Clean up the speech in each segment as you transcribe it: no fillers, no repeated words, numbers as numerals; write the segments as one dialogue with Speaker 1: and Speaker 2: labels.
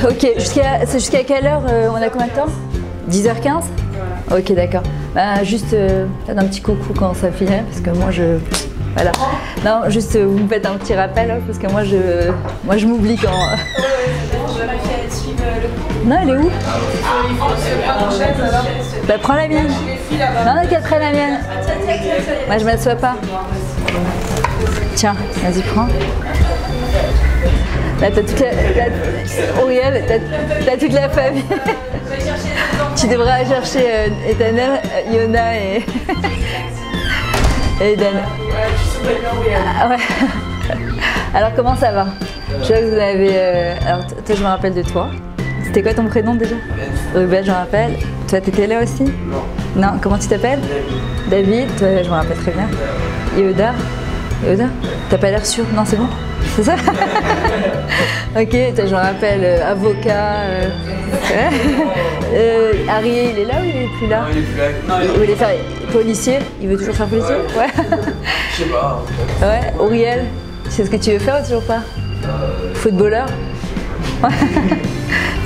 Speaker 1: Ok, c'est jusqu'à quelle heure on a combien de temps? 10h15? Ok, d'accord. Bah, juste faites un petit coucou quand ça finit, parce que moi je... Voilà. Non, juste vous me faites un petit rappel, hein, parce que moi je m'oublie quand... Non, elle est où? Bah, prends la mienne. Non, qu'elle prenne la mienne. Moi, je m'assois pas. Tiens, vas-y, prends. Là, t'as toute la... Auriel, t'as toute la famille. Tu devrais aller chercher Ethanel, Yona et... et Eden. Ah, ouais. Alors, comment ça va? Je vois que vous avez... Alors, toi, je me rappelle de toi. C'était quoi ton prénom déjà? Ruben, je me rappelle. Toi, t'étais là aussi? Non. Non, comment tu t'appelles? David. Toi, je me rappelle très bien. Yehuda? Yehuda? T'as pas l'air sûr? Non, c'est bon? C'est ça? Ok, toi, je me rappelle avocat. Arié, il est là ou il est plus là?
Speaker 2: Non, il est plus là. Non,
Speaker 1: il voulait faire policier. Il veut toujours faire policier? Ouais.
Speaker 2: Je sais pas.
Speaker 1: Ouais, Auriel, tu sais ce que tu veux faire ou toujours pas? Footballeur?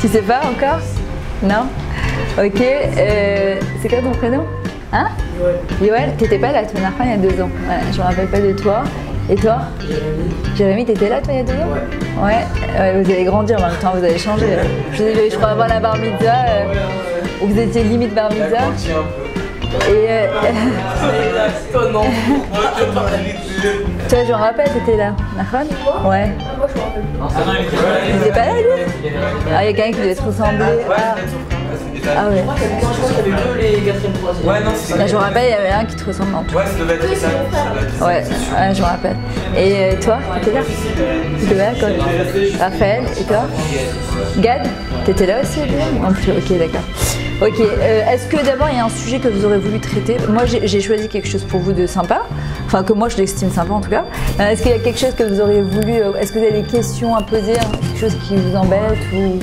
Speaker 1: Tu sais pas encore? Non? Ok, c'est quoi ton prénom? Hein? Yoël, t'étais pas là toi, il y a 2 ans. Ouais, je me rappelle pas de toi. Et toi? Jérémy, t'étais là toi il y a 2 ans? Ouais, vous allez grandir en même temps, vous allez changer. Je crois avant la bar mitzvah, où vous étiez limite bar mitzvah. Et
Speaker 2: Toi non.
Speaker 1: toi, je me rappelle, t'étais là. Nahon? Ouais.
Speaker 3: Moi je me rappelle.
Speaker 1: Il était pas là lui? Ah, il y a quelqu'un qui devait te ressembler. Ah ouais.
Speaker 3: Moi je pense qu'il y avait que les 4e, 3e.
Speaker 2: Ouais, non, c'est
Speaker 1: Là, je me rappelle, il y avait un qui te ressemble en tout.
Speaker 2: Ouais, ça devait être ça.
Speaker 1: Ouais, je me rappelle. Et toi, t'étais là? T'étais là quand... Raphaël, et toi? Gad, t'étais là aussi? Non plus, ok, d'accord. Ok, est-ce que d'abord il y a un sujet que vous aurez voulu traiter? Moi j'ai choisi quelque chose pour vous de sympa, enfin que moi je l'estime sympa en tout cas. Est-ce qu'il y a quelque chose que vous auriez voulu, est-ce que vous avez des questions à poser, quelque chose qui vous embête ou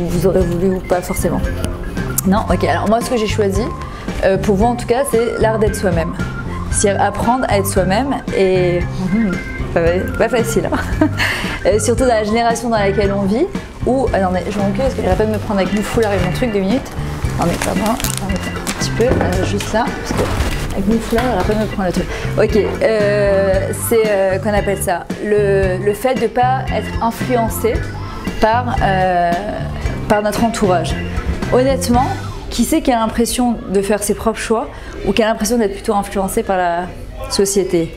Speaker 1: vous aurez voulu ou pas forcément? Non? Ok, alors moi ce que j'ai choisi, pour vous en tout cas, c'est l'art d'être soi-même. C'est apprendre à être soi-même et... pas facile, hein. Surtout dans la génération dans laquelle on vit, où... Ah non mais je m'encule parce que j'aurais pas de me prendre avec mon foulard et mon truc 2 minutes. Non mais pas moi, je vais en mettre un petit peu, juste là, parce que avec mon foulard, j'aurais pas de me prendre le truc. Ok, c'est qu'on appelle ça le fait de ne pas être influencé par notre entourage. Honnêtement, qui c'est qui a l'impression de faire ses propres choix ou qui a l'impression d'être plutôt influencé par la société?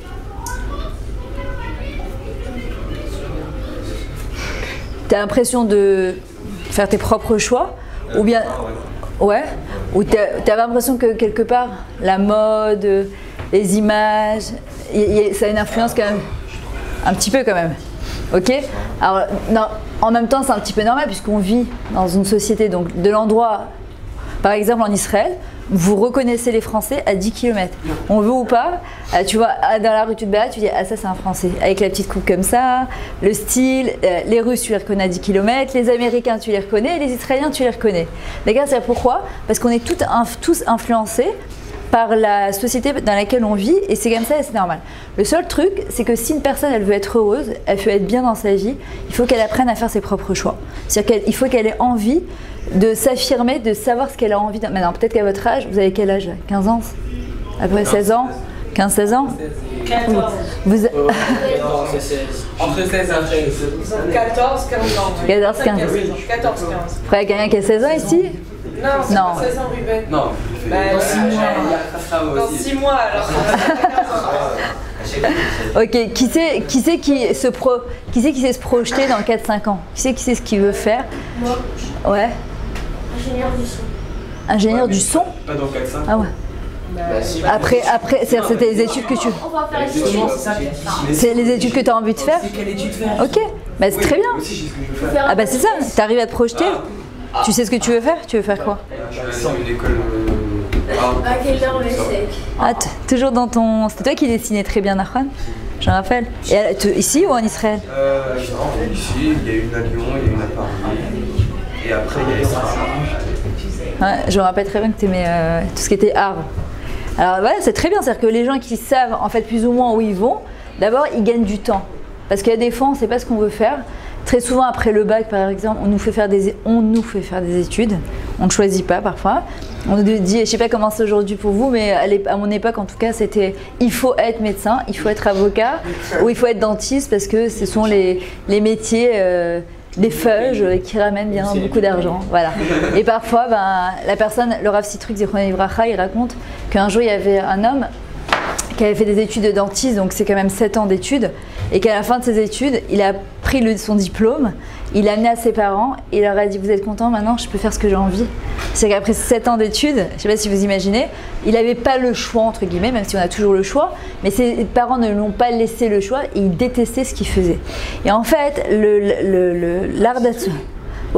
Speaker 1: Tu as l'impression de faire tes propres choix ou bien... Ouais? Ou tu as l'impression que quelque part, la mode, les images, ça a une influence quand même? Un petit peu quand même. Ok? Alors, non, en même temps, c'est un petit peu normal puisqu'on vit dans une société, donc de l'endroit, par exemple en Israël, vous reconnaissez les Français à 10 km. On veut ou pas, tu vois, dans la rue tu te balades, tu dis ah ça c'est un Français, avec la petite coupe comme ça, le style, les Russes tu les reconnais à 10 km, les Américains tu les reconnais, et les Israéliens tu les reconnais. Les gars, c'est pourquoi? Parce qu'on est tous influencés par la société dans laquelle on vit et c'est comme ça et c'est normal. Le seul truc, c'est que si une personne elle veut être heureuse, elle veut être bien dans sa vie, il faut qu'elle apprenne à faire ses propres choix. C'est-à-dire qu'il faut qu'elle ait envie de s'affirmer, de savoir ce qu'elle a envie. Maintenant, peut-être qu'à votre âge, vous avez quel âge? 15 ans? Après 16 ans? 15-16 ans?
Speaker 3: 14.
Speaker 1: Vous...
Speaker 2: Entre 16 et
Speaker 3: 14, 15 ans.
Speaker 1: 14, 15.
Speaker 3: 14, 15.
Speaker 1: Après, quelqu'un qui a 16 ans ici?
Speaker 3: Non, c'est
Speaker 1: Non.
Speaker 3: pas 16 ans, Ruben.
Speaker 2: Non,
Speaker 3: Dans 6 mois. Dans 6 mois, alors.
Speaker 1: Ok, qui sait qui sait se projeter dans 4-5 ans? Qui sait ce qu'il veut faire?
Speaker 4: Moi,
Speaker 1: Ouais.
Speaker 4: ingénieur du son.
Speaker 1: Ingénieur du son?
Speaker 2: Pas dans 4-5.
Speaker 1: Ah ouais. Après c'est-à-dire c'était les études que tu...
Speaker 4: On va faire les études.
Speaker 1: C'est les études que tu as envie de faire?
Speaker 3: C'est quelle étude faire?
Speaker 1: Ok, bah c'est très bien.
Speaker 2: Aussi, je sais ce que je veux faire.
Speaker 1: Ah bah c'est ça, t'arrives à te projeter. Tu sais ce que tu veux faire? Tu veux faire quoi?
Speaker 2: Je vais dans une école.
Speaker 4: À quelle heure le sec?
Speaker 1: Ah, toujours dans ton... C'était toi qui dessinais très bien, Nahon? Je me rappelle. Et ici ou en Israël?
Speaker 2: Non, ici, il y a une à Lyon, il y a une à Paris. Et après, il y a Israël.
Speaker 1: Ouais, je me rappelle très bien que tu aimais tout ce qui était art. Alors ouais, c'est très bien, c'est-à-dire que les gens qui savent en fait plus ou moins où ils vont, d'abord ils gagnent du temps. Parce qu'il y a des fois on ne sait pas ce qu'on veut faire Très souvent après le bac par exemple, on nous fait faire des études, on ne choisit pas parfois. On nous dit, je ne sais pas comment c'est aujourd'hui pour vous, mais à mon époque en tout cas c'était il faut être médecin, il faut être avocat ou il faut être dentiste parce que ce sont les métiers des feuges qui ramènent bien beaucoup d'argent. Voilà. Et parfois la personne, le Rav Sitruk Zichrono Livracha, il raconte qu'un jour il y avait un homme qui avait fait des études de dentiste, donc c'est quand même 7 ans d'études, et qu'à la fin de ses études, il a pris son diplôme, il l'a amené à ses parents, et il leur a dit « Vous êtes contents maintenant, je peux faire ce que j'ai envie ». C'est qu'après 7 ans d'études, je ne sais pas si vous imaginez, il n'avait pas le choix, entre guillemets, même si on a toujours le choix, mais ses parents ne lui ont pas laissé le choix, et il détestait ce qu'il faisait. Et en fait, l'art d'être...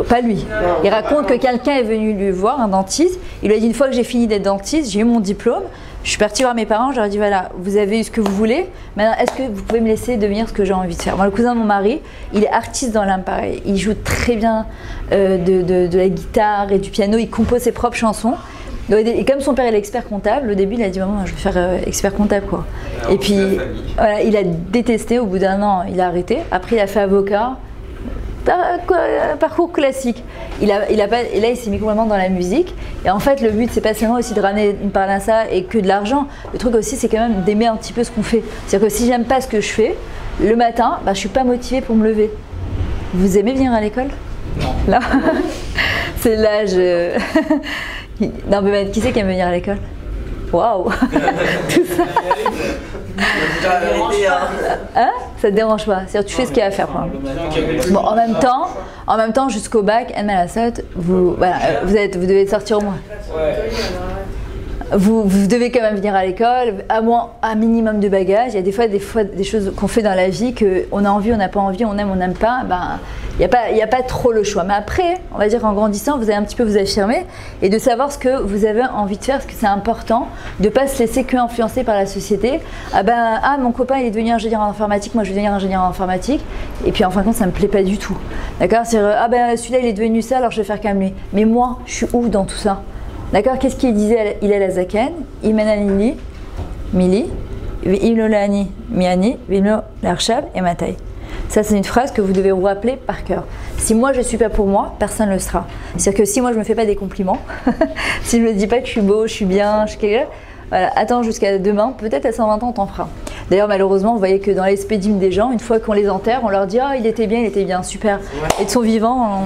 Speaker 1: Pas lui. Il raconte que quelqu'un est venu lui voir, un dentiste, il lui a dit « Une fois que j'ai fini d'être dentiste, j'ai eu mon diplôme, je suis partie voir mes parents, je leur ai dit voilà, vous avez eu ce que vous voulez, maintenant est-ce que vous pouvez me laisser devenir ce que j'ai envie de faire ?» Moi, le cousin de mon mari, il est artiste dans l'âme pareil, il joue très bien de la guitare et du piano, il compose ses propres chansons. Et comme son père est l'expert comptable, au début il a dit maman, je vais faire expert comptable quoi. Et puis voilà, il a détesté, au bout d'un an il a arrêté, après il a fait avocat. Parcours classique. Et là il s'est mis complètement dans la musique. Et en fait le but c'est pas seulement aussi de ramener une part à ça et que de l'argent. Le truc aussi c'est quand même d'aimer un petit peu ce qu'on fait. C'est-à-dire que si j'aime pas ce que je fais, le matin, je suis pas motivée pour me lever. Vous aimez venir à l'école? Non. C'est l'âge. Non mais qui c'est qui aime venir à l'école? Waouh. Tout ça. Hein? Ça te dérange pas? C'est-à-dire tu fais ce qu'il y a à faire. Bon, en même temps, jusqu'au bac, vous devez sortir au moins. Vous devez quand même venir à l'école, à moins un minimum de bagages. Il y a des fois des choses qu'on fait dans la vie qu'on a envie, on n'a pas envie, on aime, on n'aime pas. Il n'y a pas trop le choix. Mais après, on va dire en grandissant, vous allez un petit peu vous affirmer et de savoir ce que vous avez envie de faire, parce que c'est important de ne pas se laisser que influencer par la société. Mon copain il est devenu ingénieur en informatique, moi je vais devenir ingénieur en informatique. Et puis en fin de compte, ça ne me plaît pas du tout. D'accord? C'est-à-dire, celui-là il est devenu ça, alors je vais faire comme lui. Mais moi, je suis où dans tout ça? D'accord? Qu'est-ce qu'il disait Hillel Hazaken? Imanalini, Mili, Imlolani, Miani, Vimlo Larshab et Matai. Ça, c'est une phrase que vous devez vous rappeler par cœur. Si moi, je ne suis pas pour moi, personne ne le sera. C'est-à-dire que si moi, je ne me fais pas des compliments, si je ne me dis pas que je suis beau, je suis bien, je suis quelqu'un, voilà, attends jusqu'à demain, peut-être à 120 ans, on t'en fera. D'ailleurs, malheureusement, vous voyez que dans les spédimes des gens, une fois qu'on les enterre, on leur dit « Ah, il était bien, super ». Et de son vivant,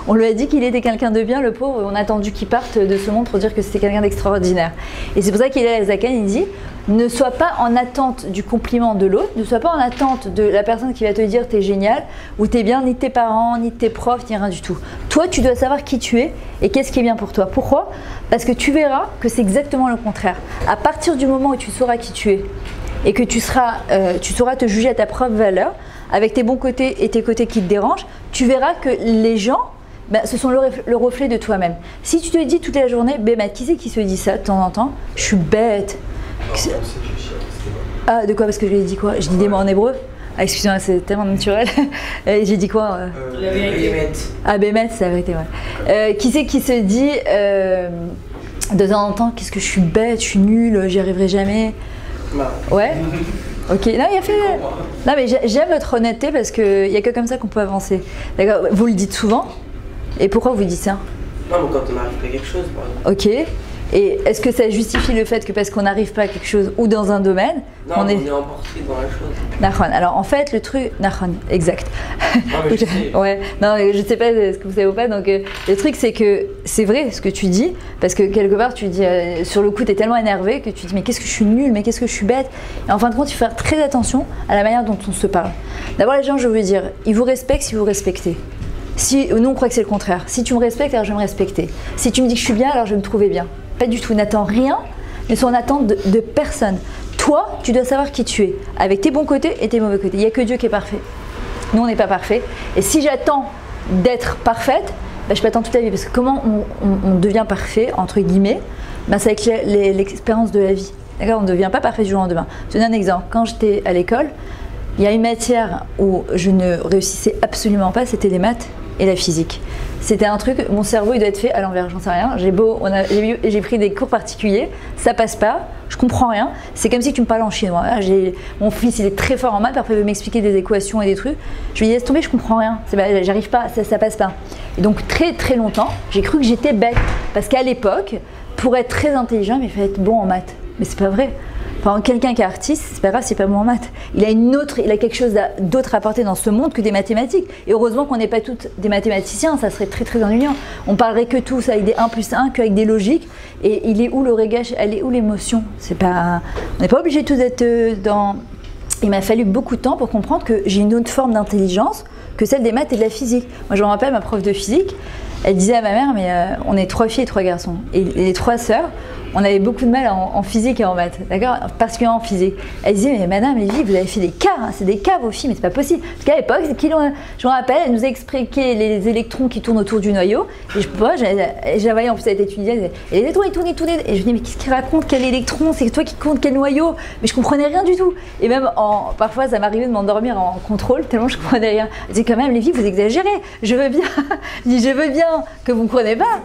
Speaker 1: on lui a dit qu'il était quelqu'un de bien, le pauvre, et on a attendu qu'il parte de ce monde pour dire que c'était quelqu'un d'extraordinaire. Et c'est pour ça qu'il est à Zaken, il dit « Ne sois pas en attente du compliment de l'autre, ne sois pas en attente de la personne qui va te dire « T'es génial » ou « T'es bien », ni de tes parents, ni de tes profs, ni rien du tout. Toi, tu dois savoir qui tu es et qu'est-ce qui est bien pour toi. Pourquoi? Parce que tu verras que c'est exactement le contraire. À partir du moment où tu sauras qui tu es, et que tu sauras te juger à ta propre valeur, avec tes bons côtés et tes côtés qui te dérangent, tu verras que les gens, ce sont le reflet de toi-même. Si tu te dis toute la journée, qui c'est qui se dit ça de temps en temps? Je suis bête. Ah, de quoi? Parce que je lui ai dit quoi? Je dis des mots en hébreu? Ah, excusez-moi, c'est tellement naturel. J'ai dit quoi?
Speaker 3: La vérité.
Speaker 1: Ah, Bémet, c'est la vérité, ouais. Qui c'est qui se dit de temps en temps, qu'est-ce que je suis bête, je suis nulle, j'y arriverai jamais? Ouais. Ok. Non, il a fait. Non, mais j'aime votre honnêteté parce qu'il n'y a que comme ça qu'on peut avancer. D'accord. Vous le dites souvent. Et pourquoi vous dites ça?
Speaker 2: Non, mais quand on n'arrive pas à quelque chose, par exemple.
Speaker 1: Ok. Et est-ce que ça justifie le fait que parce qu'on n'arrive pas à quelque chose ou dans un domaine,
Speaker 2: non, on est emporté dans la chose.
Speaker 1: Nahon. Alors en fait, le truc. Nahon, exact.
Speaker 2: Non, mais je sais.
Speaker 1: Ouais. Non, je ne sais pas ce que vous savez ou pas. Donc le truc, c'est que c'est vrai ce que tu dis. Parce que quelque part, tu dis, sur le coup, tu es tellement énervé que tu dis, mais qu'est-ce que je suis nulle, mais qu'est-ce que je suis bête. Et en fin de compte, il faut faire très attention à la manière dont on se parle. D'abord, les gens, je veux dire, ils vous respectent si vous respectez. Si, nous, on croit que c'est le contraire. Si tu me respectes, alors je vais me respecter. Si tu me dis que je suis bien, alors je vais me trouver bien. Pas du tout, n'attends rien, ne sois en attente de personne. Toi, tu dois savoir qui tu es, avec tes bons côtés et tes mauvais côtés. Il n'y a que Dieu qui est parfait. Nous, on n'est pas parfait. Et si j'attends d'être parfaite, je peux attendre toute la vie. Parce que comment on devient parfait, entre guillemets, c'est avec l'expérience de la vie. D'accord? On ne devient pas parfait du jour au lendemain. Je te donne un exemple. Quand j'étais à l'école, il y a une matière où je ne réussissais absolument pas, c'était les maths. et la physique. C'était un truc, mon cerveau il doit être fait à l'envers, j'en sais rien. J'ai pris des cours particuliers, ça passe pas, je comprends rien. C'est comme si tu me parlais en chinois. Mon fils il est très fort en maths, parfois il veut m'expliquer des équations et des trucs. Je lui dis laisse tomber, je comprends rien, j'arrive pas, ça passe pas. Et donc très très longtemps, j'ai cru que j'étais bête. Parce qu'à l'époque, pour être très intelligent, il fallait être bon en maths. Mais c'est pas vrai. Enfin, quelqu'un qui est artiste, c'est pas grave, c'est pas bon en maths. Il a quelque chose d'autre à apporter dans ce monde que des mathématiques. Et heureusement qu'on n'est pas toutes des mathématiciens, ça serait très très ennuyant. On parlerait que tous avec des 1 plus 1, qu'avec des logiques. Et il est où le réglage, elle est où l'émotion? On n'est pas obligé tous d'être dans... Il m'a fallu beaucoup de temps pour comprendre que j'ai une autre forme d'intelligence que celle des maths et de la physique. Moi je me rappelle ma prof de physique, elle disait à ma mère, mais on est 3 filles et 3 garçons. Et les 3 sœurs, on avait beaucoup de mal en physique et en maths, d'accord? Particulièrement en physique. Elle disait, mais madame Lévy, vous avez fait des cas, hein, c'est des cas vos filles, mais c'est pas possible. Parce qu'à l'époque, je me rappelle, elle nous a expliqué les électrons qui tournent autour du noyau. Et je la voyais en plus, elle était étudiante, et les électrons, ils tournent. Et je me dis, mais qu'est-ce qu'il raconte? Quel électron? C'est toi qui compte quel noyau? Mais je comprenais rien du tout. Et même, parfois, ça m'arrivait de m'endormir en contrôle, tellement je comprenais rien. Je disais, quand même, Lévy, vous exagérez. Je veux bien. Je dis, je veux bien que vous ne comprenez pas.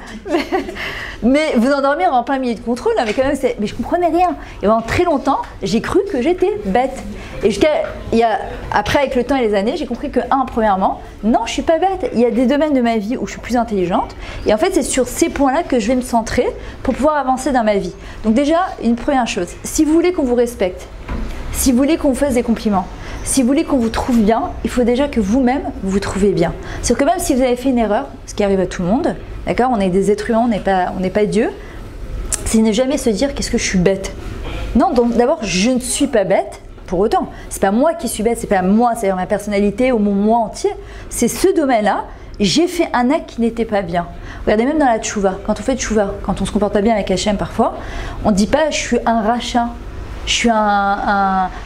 Speaker 1: Mais vous endormir en plein milieu de contrôle, là, mais quand même, mais je comprenais rien. Et pendant très longtemps, j'ai cru que j'étais bête. Et après, avec le temps et les années, j'ai compris que, premièrement, non, je suis pas bête. Il y a des domaines de ma vie où je suis plus intelligente. Et en fait, c'est sur ces points-là que je vais me centrer pour pouvoir avancer dans ma vie. Donc déjà, une première chose, si vous voulez qu'on vous respecte, si vous voulez qu'on vous fasse des compliments, si vous voulez qu'on vous trouve bien, il faut déjà que vous-même vous vous trouvez bien. C'est que même si vous avez fait une erreur, ce qui arrive à tout le monde, d'accord, on est des êtres humains, on n'est pas Dieu, c'est ne jamais se dire qu'est-ce que je suis bête. Non, donc d'abord, je ne suis pas bête pour autant. C'est pas moi qui suis bête, c'est pas moi, c'est ma personnalité ou mon moi entier. C'est ce domaine-là, j'ai fait un acte qui n'était pas bien. Regardez, même dans la tchouva, quand on fait tchouva, quand on se comporte pas bien avec Hachem parfois, on ne dit pas je suis un rachat. Je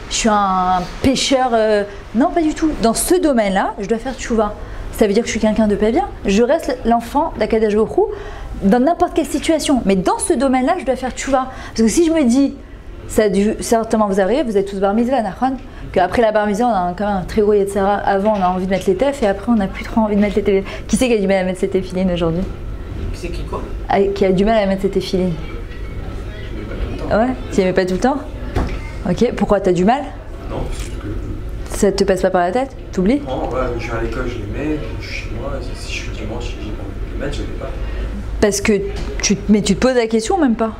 Speaker 1: suis un pécheur. Non, pas du tout. Dans ce domaine-là, je dois faire tchouva. Ça veut dire que je suis quelqu'un de pas bien. Je reste l'enfant d'Akadosh Baruch Hu dans n'importe quelle situation. Mais dans ce domaine-là, je dois faire tchouva. Parce que si je me dis, ça a dû certainement vous arriver, vous êtes tous bar mitzvah, nachon, qu'après la bar mitzvah, on a quand même un très gros yetzera. Avant, on a envie de mettre les tefs et après, on n'a plus trop envie de mettre les tefs. Qui c'est qui a du mal à mettre ses téphilines aujourd'hui?
Speaker 2: Qui c'est qui quoi?
Speaker 1: Qui a du mal à mettre ses téphilines? Ouais, tu n'y aimais pas tout le temps? Ok, pourquoi t'as du mal?
Speaker 2: Non, parce que...
Speaker 1: Ça te passe pas par la tête? T'oublies?
Speaker 2: Non, ouais, je vais à l'école, je les mets, je suis chez moi, si je suis dimanche, j'ai pas envie de les mettre, je les mets pas.
Speaker 1: Parce que mais tu te poses la question ou même pas?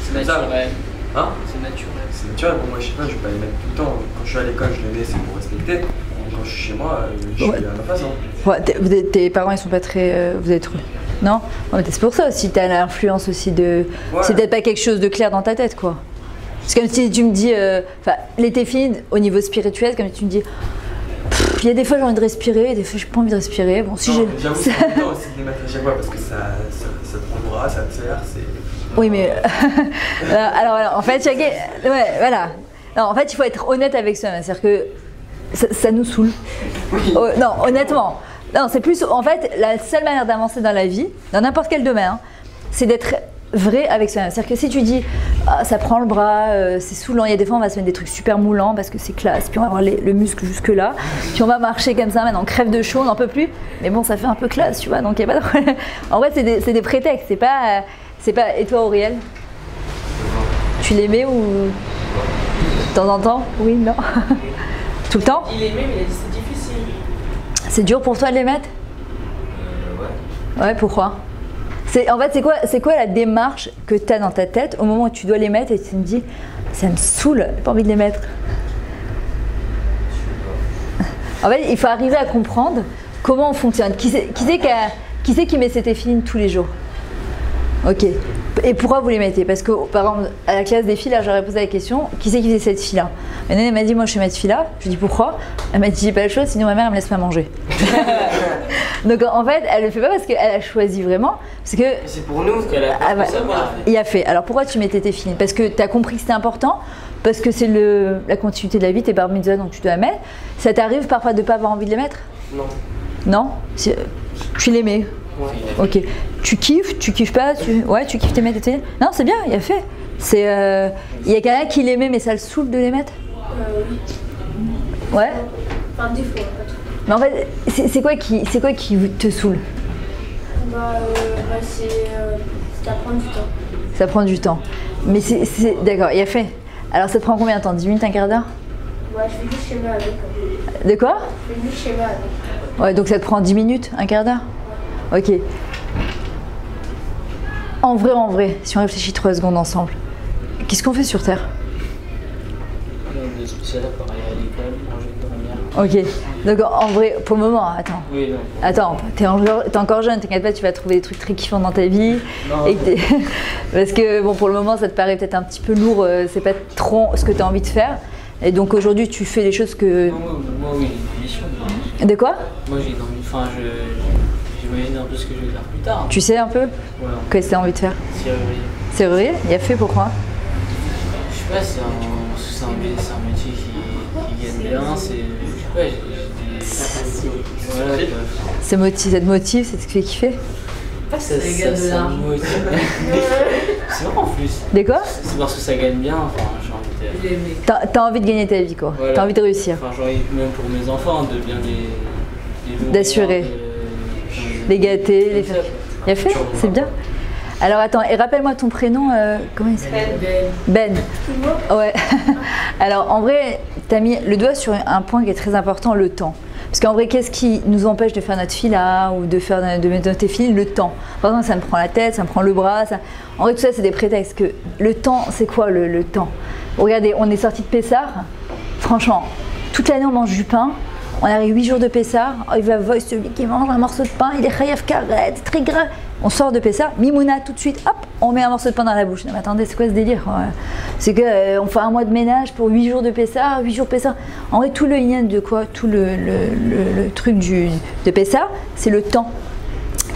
Speaker 2: C'est naturel. Hein?
Speaker 3: C'est naturel.
Speaker 2: C'est naturel, pour moi, je sais pas, je vais pas les mettre tout le temps. Quand je suis à l'école, je les mets, c'est pour respecter. Quand je suis chez moi, je suis à ma façon.
Speaker 1: Ouais, tes parents, ils sont pas très... vous êtes heureux? Non? Ouais, c'est pour ça aussi, t'as l'influence aussi de... Ouais. C'est peut-être pas quelque chose de clair dans ta tête, quoi. C'est comme si tu me dis... les téphilines, au niveau spirituel, comme tu me dis... Il y a des fois j'ai envie de respirer, et des fois j'ai pas envie de respirer. Bon, si
Speaker 2: non, j'avoue, c'est important aussi de les mettre à chaque fois, parce que ça te prend le bras, ça te serre, c'est...
Speaker 1: Oui, mais... alors, en fait, ouais, voilà. Non, en fait, il faut être honnête avec soi-même. C'est-à-dire que ça nous saoule.
Speaker 2: Oui.
Speaker 1: Non, honnêtement. Non, c'est plus... En fait, la seule manière d'avancer dans la vie, dans n'importe quel domaine, hein, c'est d'être vrai avec soi-même. C'est-à-dire que si tu dis ça prend le bras, c'est saoulant, il y a des fois on va se mettre des trucs super moulants parce que c'est classe, puis on va avoir le muscle jusque là, puis on va marcher comme ça, maintenant on crève de chaud, on n'en peut plus, mais bon ça fait un peu classe, tu vois, donc il n'y a pas de problème. En vrai c'est des prétextes, c'est pas... Et toi Auriel, tu les mets ou de temps en temps? Oui, non. Tout le temps?
Speaker 3: Il les met, mais il a dit c'est difficile.
Speaker 1: C'est dur pour toi de les mettre? Ouais. Ouais, pourquoi? En fait, c'est quoi la démarche que tu as dans ta tête au moment où tu dois les mettre et tu me dis ça me saoule, j'ai pas envie de les mettre? En fait, il faut arriver à comprendre comment on fonctionne. Qui c'est qui met ses téphilines tous les jours? Ok. Et pourquoi vous les mettez? Parce que, par exemple, à la classe des filles, là, j'aurais posé la question, qui c'est qui faisait cette fille-là? Elle m'a dit, moi, je fais cette fille-là. Je lui dis, pourquoi? Elle m'a dit, j'ai pas le choix, sinon ma mère, elle me laisse pas manger. Donc, en fait, elle le fait pas parce qu'elle a choisi vraiment. Parce que...
Speaker 3: C'est pour nous qu'elle a fait ça.
Speaker 1: Il a fait. Alors, pourquoi tu mettais tes filles? Parce que tu as compris que c'était important, parce que c'est la continuité de la vie, t'es bar mitzvah, donc tu dois mettre. Ça t'arrive parfois de pas avoir envie de les mettre?
Speaker 3: Non.
Speaker 1: Non? Tu les mets?
Speaker 3: Ouais.
Speaker 1: Ok. Tu kiffes pas? Ouais, tu kiffes tes mettre? Non, c'est bien, il a fait. Il y a quelqu'un qui les met, mais ça le saoule de les mettre?
Speaker 4: Oui.
Speaker 1: Ouais?
Speaker 4: Enfin, des fois, pas tout.
Speaker 1: Mais en fait, c'est quoi qui te saoule?
Speaker 4: Ça prend du temps.
Speaker 1: Ça prend du temps. Mais c'est d'accord, il a fait. Alors ça te prend combien de temps? 10 minutes, un quart d'heure?
Speaker 4: Ouais, je fais du schéma avec.
Speaker 1: De quoi?
Speaker 4: Je fais du schéma avec.
Speaker 1: Ouais, donc ça te prend 10 minutes, un quart d'heure? Ok. En vrai, si on réfléchit 3 secondes ensemble, qu'est-ce qu'on fait sur Terre?
Speaker 5: De spécial à part aller à l'école, manger, dormir.
Speaker 1: Ok, donc en vrai, pour le moment, attends.
Speaker 5: Oui, non.
Speaker 1: Attends, t'es encore jeune, t'inquiète pas, tu vas trouver des trucs très kiffants dans ta vie.
Speaker 5: Non.
Speaker 1: Et parce que bon, pour le moment, ça te paraît peut-être un petit peu lourd, c'est pas trop ce que tu as envie de faire. Et donc aujourd'hui, tu fais les choses que.
Speaker 5: Non, moi, oui, j'ai une mission.
Speaker 1: De quoi?
Speaker 5: Moi, j'ai une envie. Enfin, j'imagine un peu ce que je vais faire plus tard.
Speaker 1: Tu sais un peu?
Speaker 5: Voilà.
Speaker 1: Qu'est-ce que t'as envie de faire?
Speaker 5: Serrurier.
Speaker 1: Serrurier? Il a fait pourquoi?
Speaker 5: Je sais pas, c'est un métier qui gagne bien. C'est. Je sais pas, voilà, quoi.
Speaker 1: Ça te motive, c'est ce qui fait kiffer?
Speaker 5: Ça me motive. C'est vrai en plus.
Speaker 1: De quoi?
Speaker 5: C'est parce que ça gagne bien. Enfin, j'ai envie de.
Speaker 1: T'as envie de gagner ta vie, quoi.
Speaker 5: Voilà.
Speaker 1: T'as envie de réussir.
Speaker 5: Enfin, j'ai envie, même pour mes enfants, de bien les nourrir,
Speaker 1: D'assurer. Les gâter, les faire. Il a fait? C'est bien. Alors attends, et rappelle-moi ton prénom, comment il s'appelle? Ben. Ouais. Alors en vrai, t'as mis le doigt sur un point qui est très important, le temps. Parce qu'en vrai, qu'est-ce qui nous empêche de faire notre fila ou de mettre notre fil? Le temps. Par exemple, ça me prend la tête, ça me prend le bras. En vrai, tout ça, c'est des prétextes. Que le temps, c'est quoi le temps? Regardez, on est sorti de Pessard. Franchement, toute l'année, on mange du pain. On arrive 8 jours de Pessard. Oh, il va voir celui qui mange un morceau de pain. Il est khayaf karet, c'est très gras. On sort de Pessard. Mimouna, tout de suite, hop, on met un morceau de pain dans la bouche. Non, mais attendez, c'est quoi ce délire? C'est que on fait un mois de ménage pour 8 jours de Pessard, 8 jours de Pessard. En vrai, tout le yin de quoi? Tout le truc de Pessard, c'est le temps.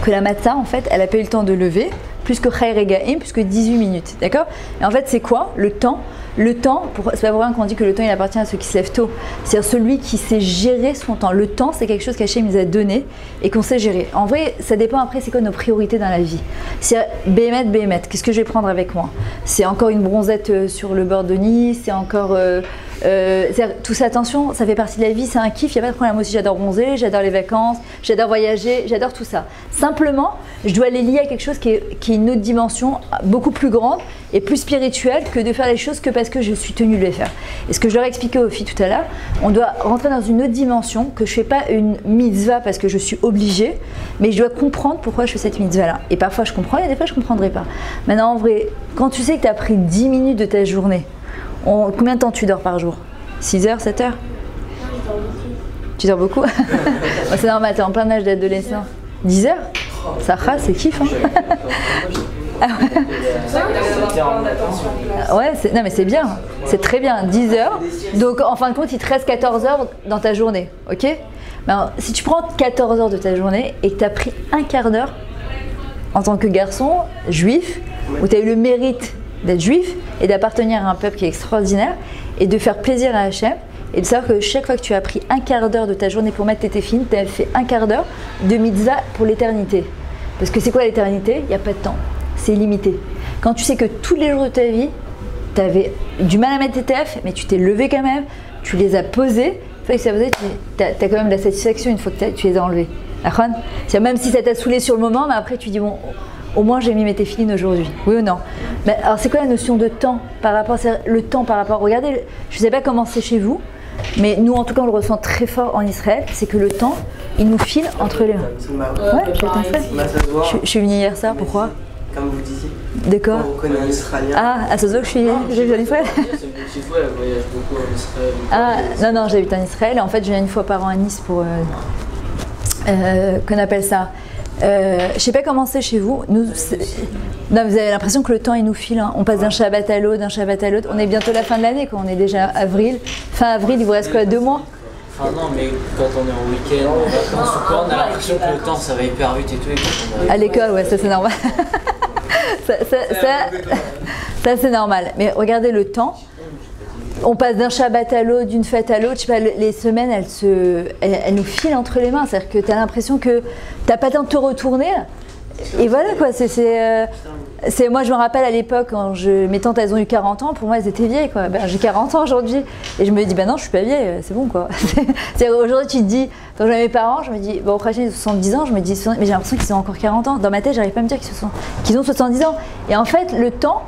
Speaker 1: Que la matin, en fait, elle n'a pas eu le temps de lever, plus que khayr et gaim, plus que 18 minutes. D'accord? Et en fait, c'est quoi le temps? Le temps, c'est pas pour rien qu'on dit que le temps il appartient à ceux qui se lèvent tôt. C'est-à-dire celui qui sait gérer son temps. Le temps, c'est quelque chose qu'Hachem nous a donné et qu'on sait gérer. En vrai, ça dépend après, c'est quoi nos priorités dans la vie. C'est Béhémet, qu'est-ce que je vais prendre avec moi? C'est encore une bronzette sur le bord de Nice, c'est encore. Tout ça, attention, ça fait partie de la vie, c'est un kiff, il n'y a pas de problème. Moi aussi, j'adore bronzer, j'adore les vacances, j'adore voyager, j'adore tout ça. Simplement, je dois les lier à quelque chose qui est une autre dimension, beaucoup plus grande et plus spirituelle que de faire les choses que parce que je suis tenue de les faire. Et ce que je leur ai expliqué aux filles tout à l'heure, on doit rentrer dans une autre dimension, que je ne fais pas une mitzvah parce que je suis obligée, mais je dois comprendre pourquoi je fais cette mitzvah-là. Et parfois, je comprends, et des fois, je ne comprendrai pas. Maintenant, en vrai, quand tu sais que tu as pris 10 minutes de ta journée, combien de temps tu dors par jour? 6 heures, 7 heures? Tu dors beaucoup? C'est normal, t'es en plein âge d'adolescent. 10 heures? Ça rase, c'est kiff, hein? Ouais, non mais c'est bien, c'est très bien, 10 heures. Donc en fin de compte, il te reste 14 heures dans ta journée, ok? Alors, si tu prends 14 heures de ta journée et que tu as pris un quart d'heure en tant que garçon juif, où tu as eu le mérite d'être juif et d'appartenir à un peuple qui est extraordinaire et de faire plaisir à Hachem et de savoir que chaque fois que tu as pris un quart d'heure de ta journée pour mettre tes téfilines, tu as fait un quart d'heure de mitzvah pour l'éternité. Parce que c'est quoi l'éternité? Il n'y a pas de temps, c'est illimité. Quand tu sais que tous les jours de ta vie, tu avais du mal à mettre tes TF, mais tu t'es levé quand même, tu les as posés, tu as quand même de la satisfaction une fois que tu les as enlevés. Même si ça t'a saoulé sur le moment, mais après tu dis bon, au moins j'ai mis mes téfilines aujourd'hui, oui ou non? Mais alors c'est quoi la notion de temps par rapport, le temps par rapport, regardez, je ne sais pas comment c'est chez vous, mais nous en tout cas on le ressent très fort en Israël, c'est que le temps, il nous file entre les mains. Ouais, je suis venue hier ça, pourquoi?
Speaker 6: Comme vous disiez.
Speaker 1: D'accord.
Speaker 6: On reconnaît un Israélien.
Speaker 1: Ah, à Sozo que j'ai vu en Israël. Ah, non, j'habite en Israël et en fait je viens une fois par an à Nice pour... qu'on appelle ça. Je sais pas comment c'est chez vous. Non, vous avez l'impression que le temps il nous file. Hein. On passe d'un Shabbat à l'autre, On est bientôt la fin de l'année, quoi. On est déjà avril. Fin avril, il vous reste quoi, 2 mois?
Speaker 5: Enfin non, mais quand on est en week-end, en vacances ou quoi, on a l'impression que le temps ça va hyper vite et tout. Et
Speaker 1: à l'école, ouais, ça c'est normal. ça c'est normal. Mais regardez le temps. On passe d'un Shabbat à l'autre, d'une fête à l'autre. Je sais pas, les semaines, elles nous filent entre les mains. C'est-à-dire que tu as l'impression que tu n'as pas le temps de te retourner. Et voilà quoi, moi je me rappelle à l'époque quand mes tantes elles ont eu 40 ans, pour moi elles étaient vieilles quoi. Ben, j'ai 40 ans aujourd'hui et je me dis non je suis pas vieille, c'est bon quoi. Aujourd'hui tu te dis, quand j'ai mes parents, je me dis bon après j'ai 70 ans, je me dis mais j'ai l'impression qu'ils ont encore 40 ans. Dans ma tête j'arrive pas à me dire qu'ils ont 70 ans. Et en fait le temps,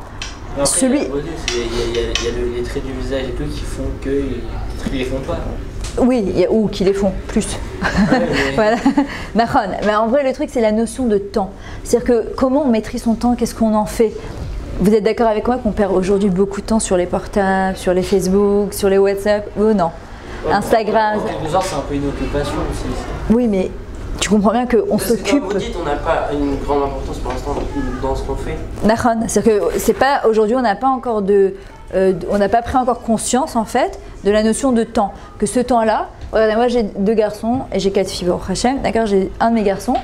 Speaker 5: après, il y a les traits du visage et tout qui font qu'ils les font pas.
Speaker 1: Oui, ou qui les font plus. Voilà. Mais en vrai, le truc, c'est la notion de temps. C'est-à-dire que comment on maîtrise son temps, qu'est-ce qu'on en fait? Vous êtes d'accord avec moi qu'on perd aujourd'hui beaucoup de temps sur les portables, sur les Facebook, sur les WhatsApp? Ou non? Instagram.
Speaker 5: En quelque sorte, c'est un peu une occupation aussi.
Speaker 1: Oui, mais tu comprends bien qu'on s'occupe.
Speaker 5: Comme vous dites, on n'a pas une grande importance pour l'instant dans ce qu'on fait.
Speaker 1: C'est-à-dire que c'est pas aujourd'hui, on n'a pas encore on n'a pas pris encore conscience en fait de la notion de temps. Que ce temps-là, regardez, moi j'ai 2 garçons et j'ai 4 filles au Hachem, d'accord, j'ai un de mes garçons,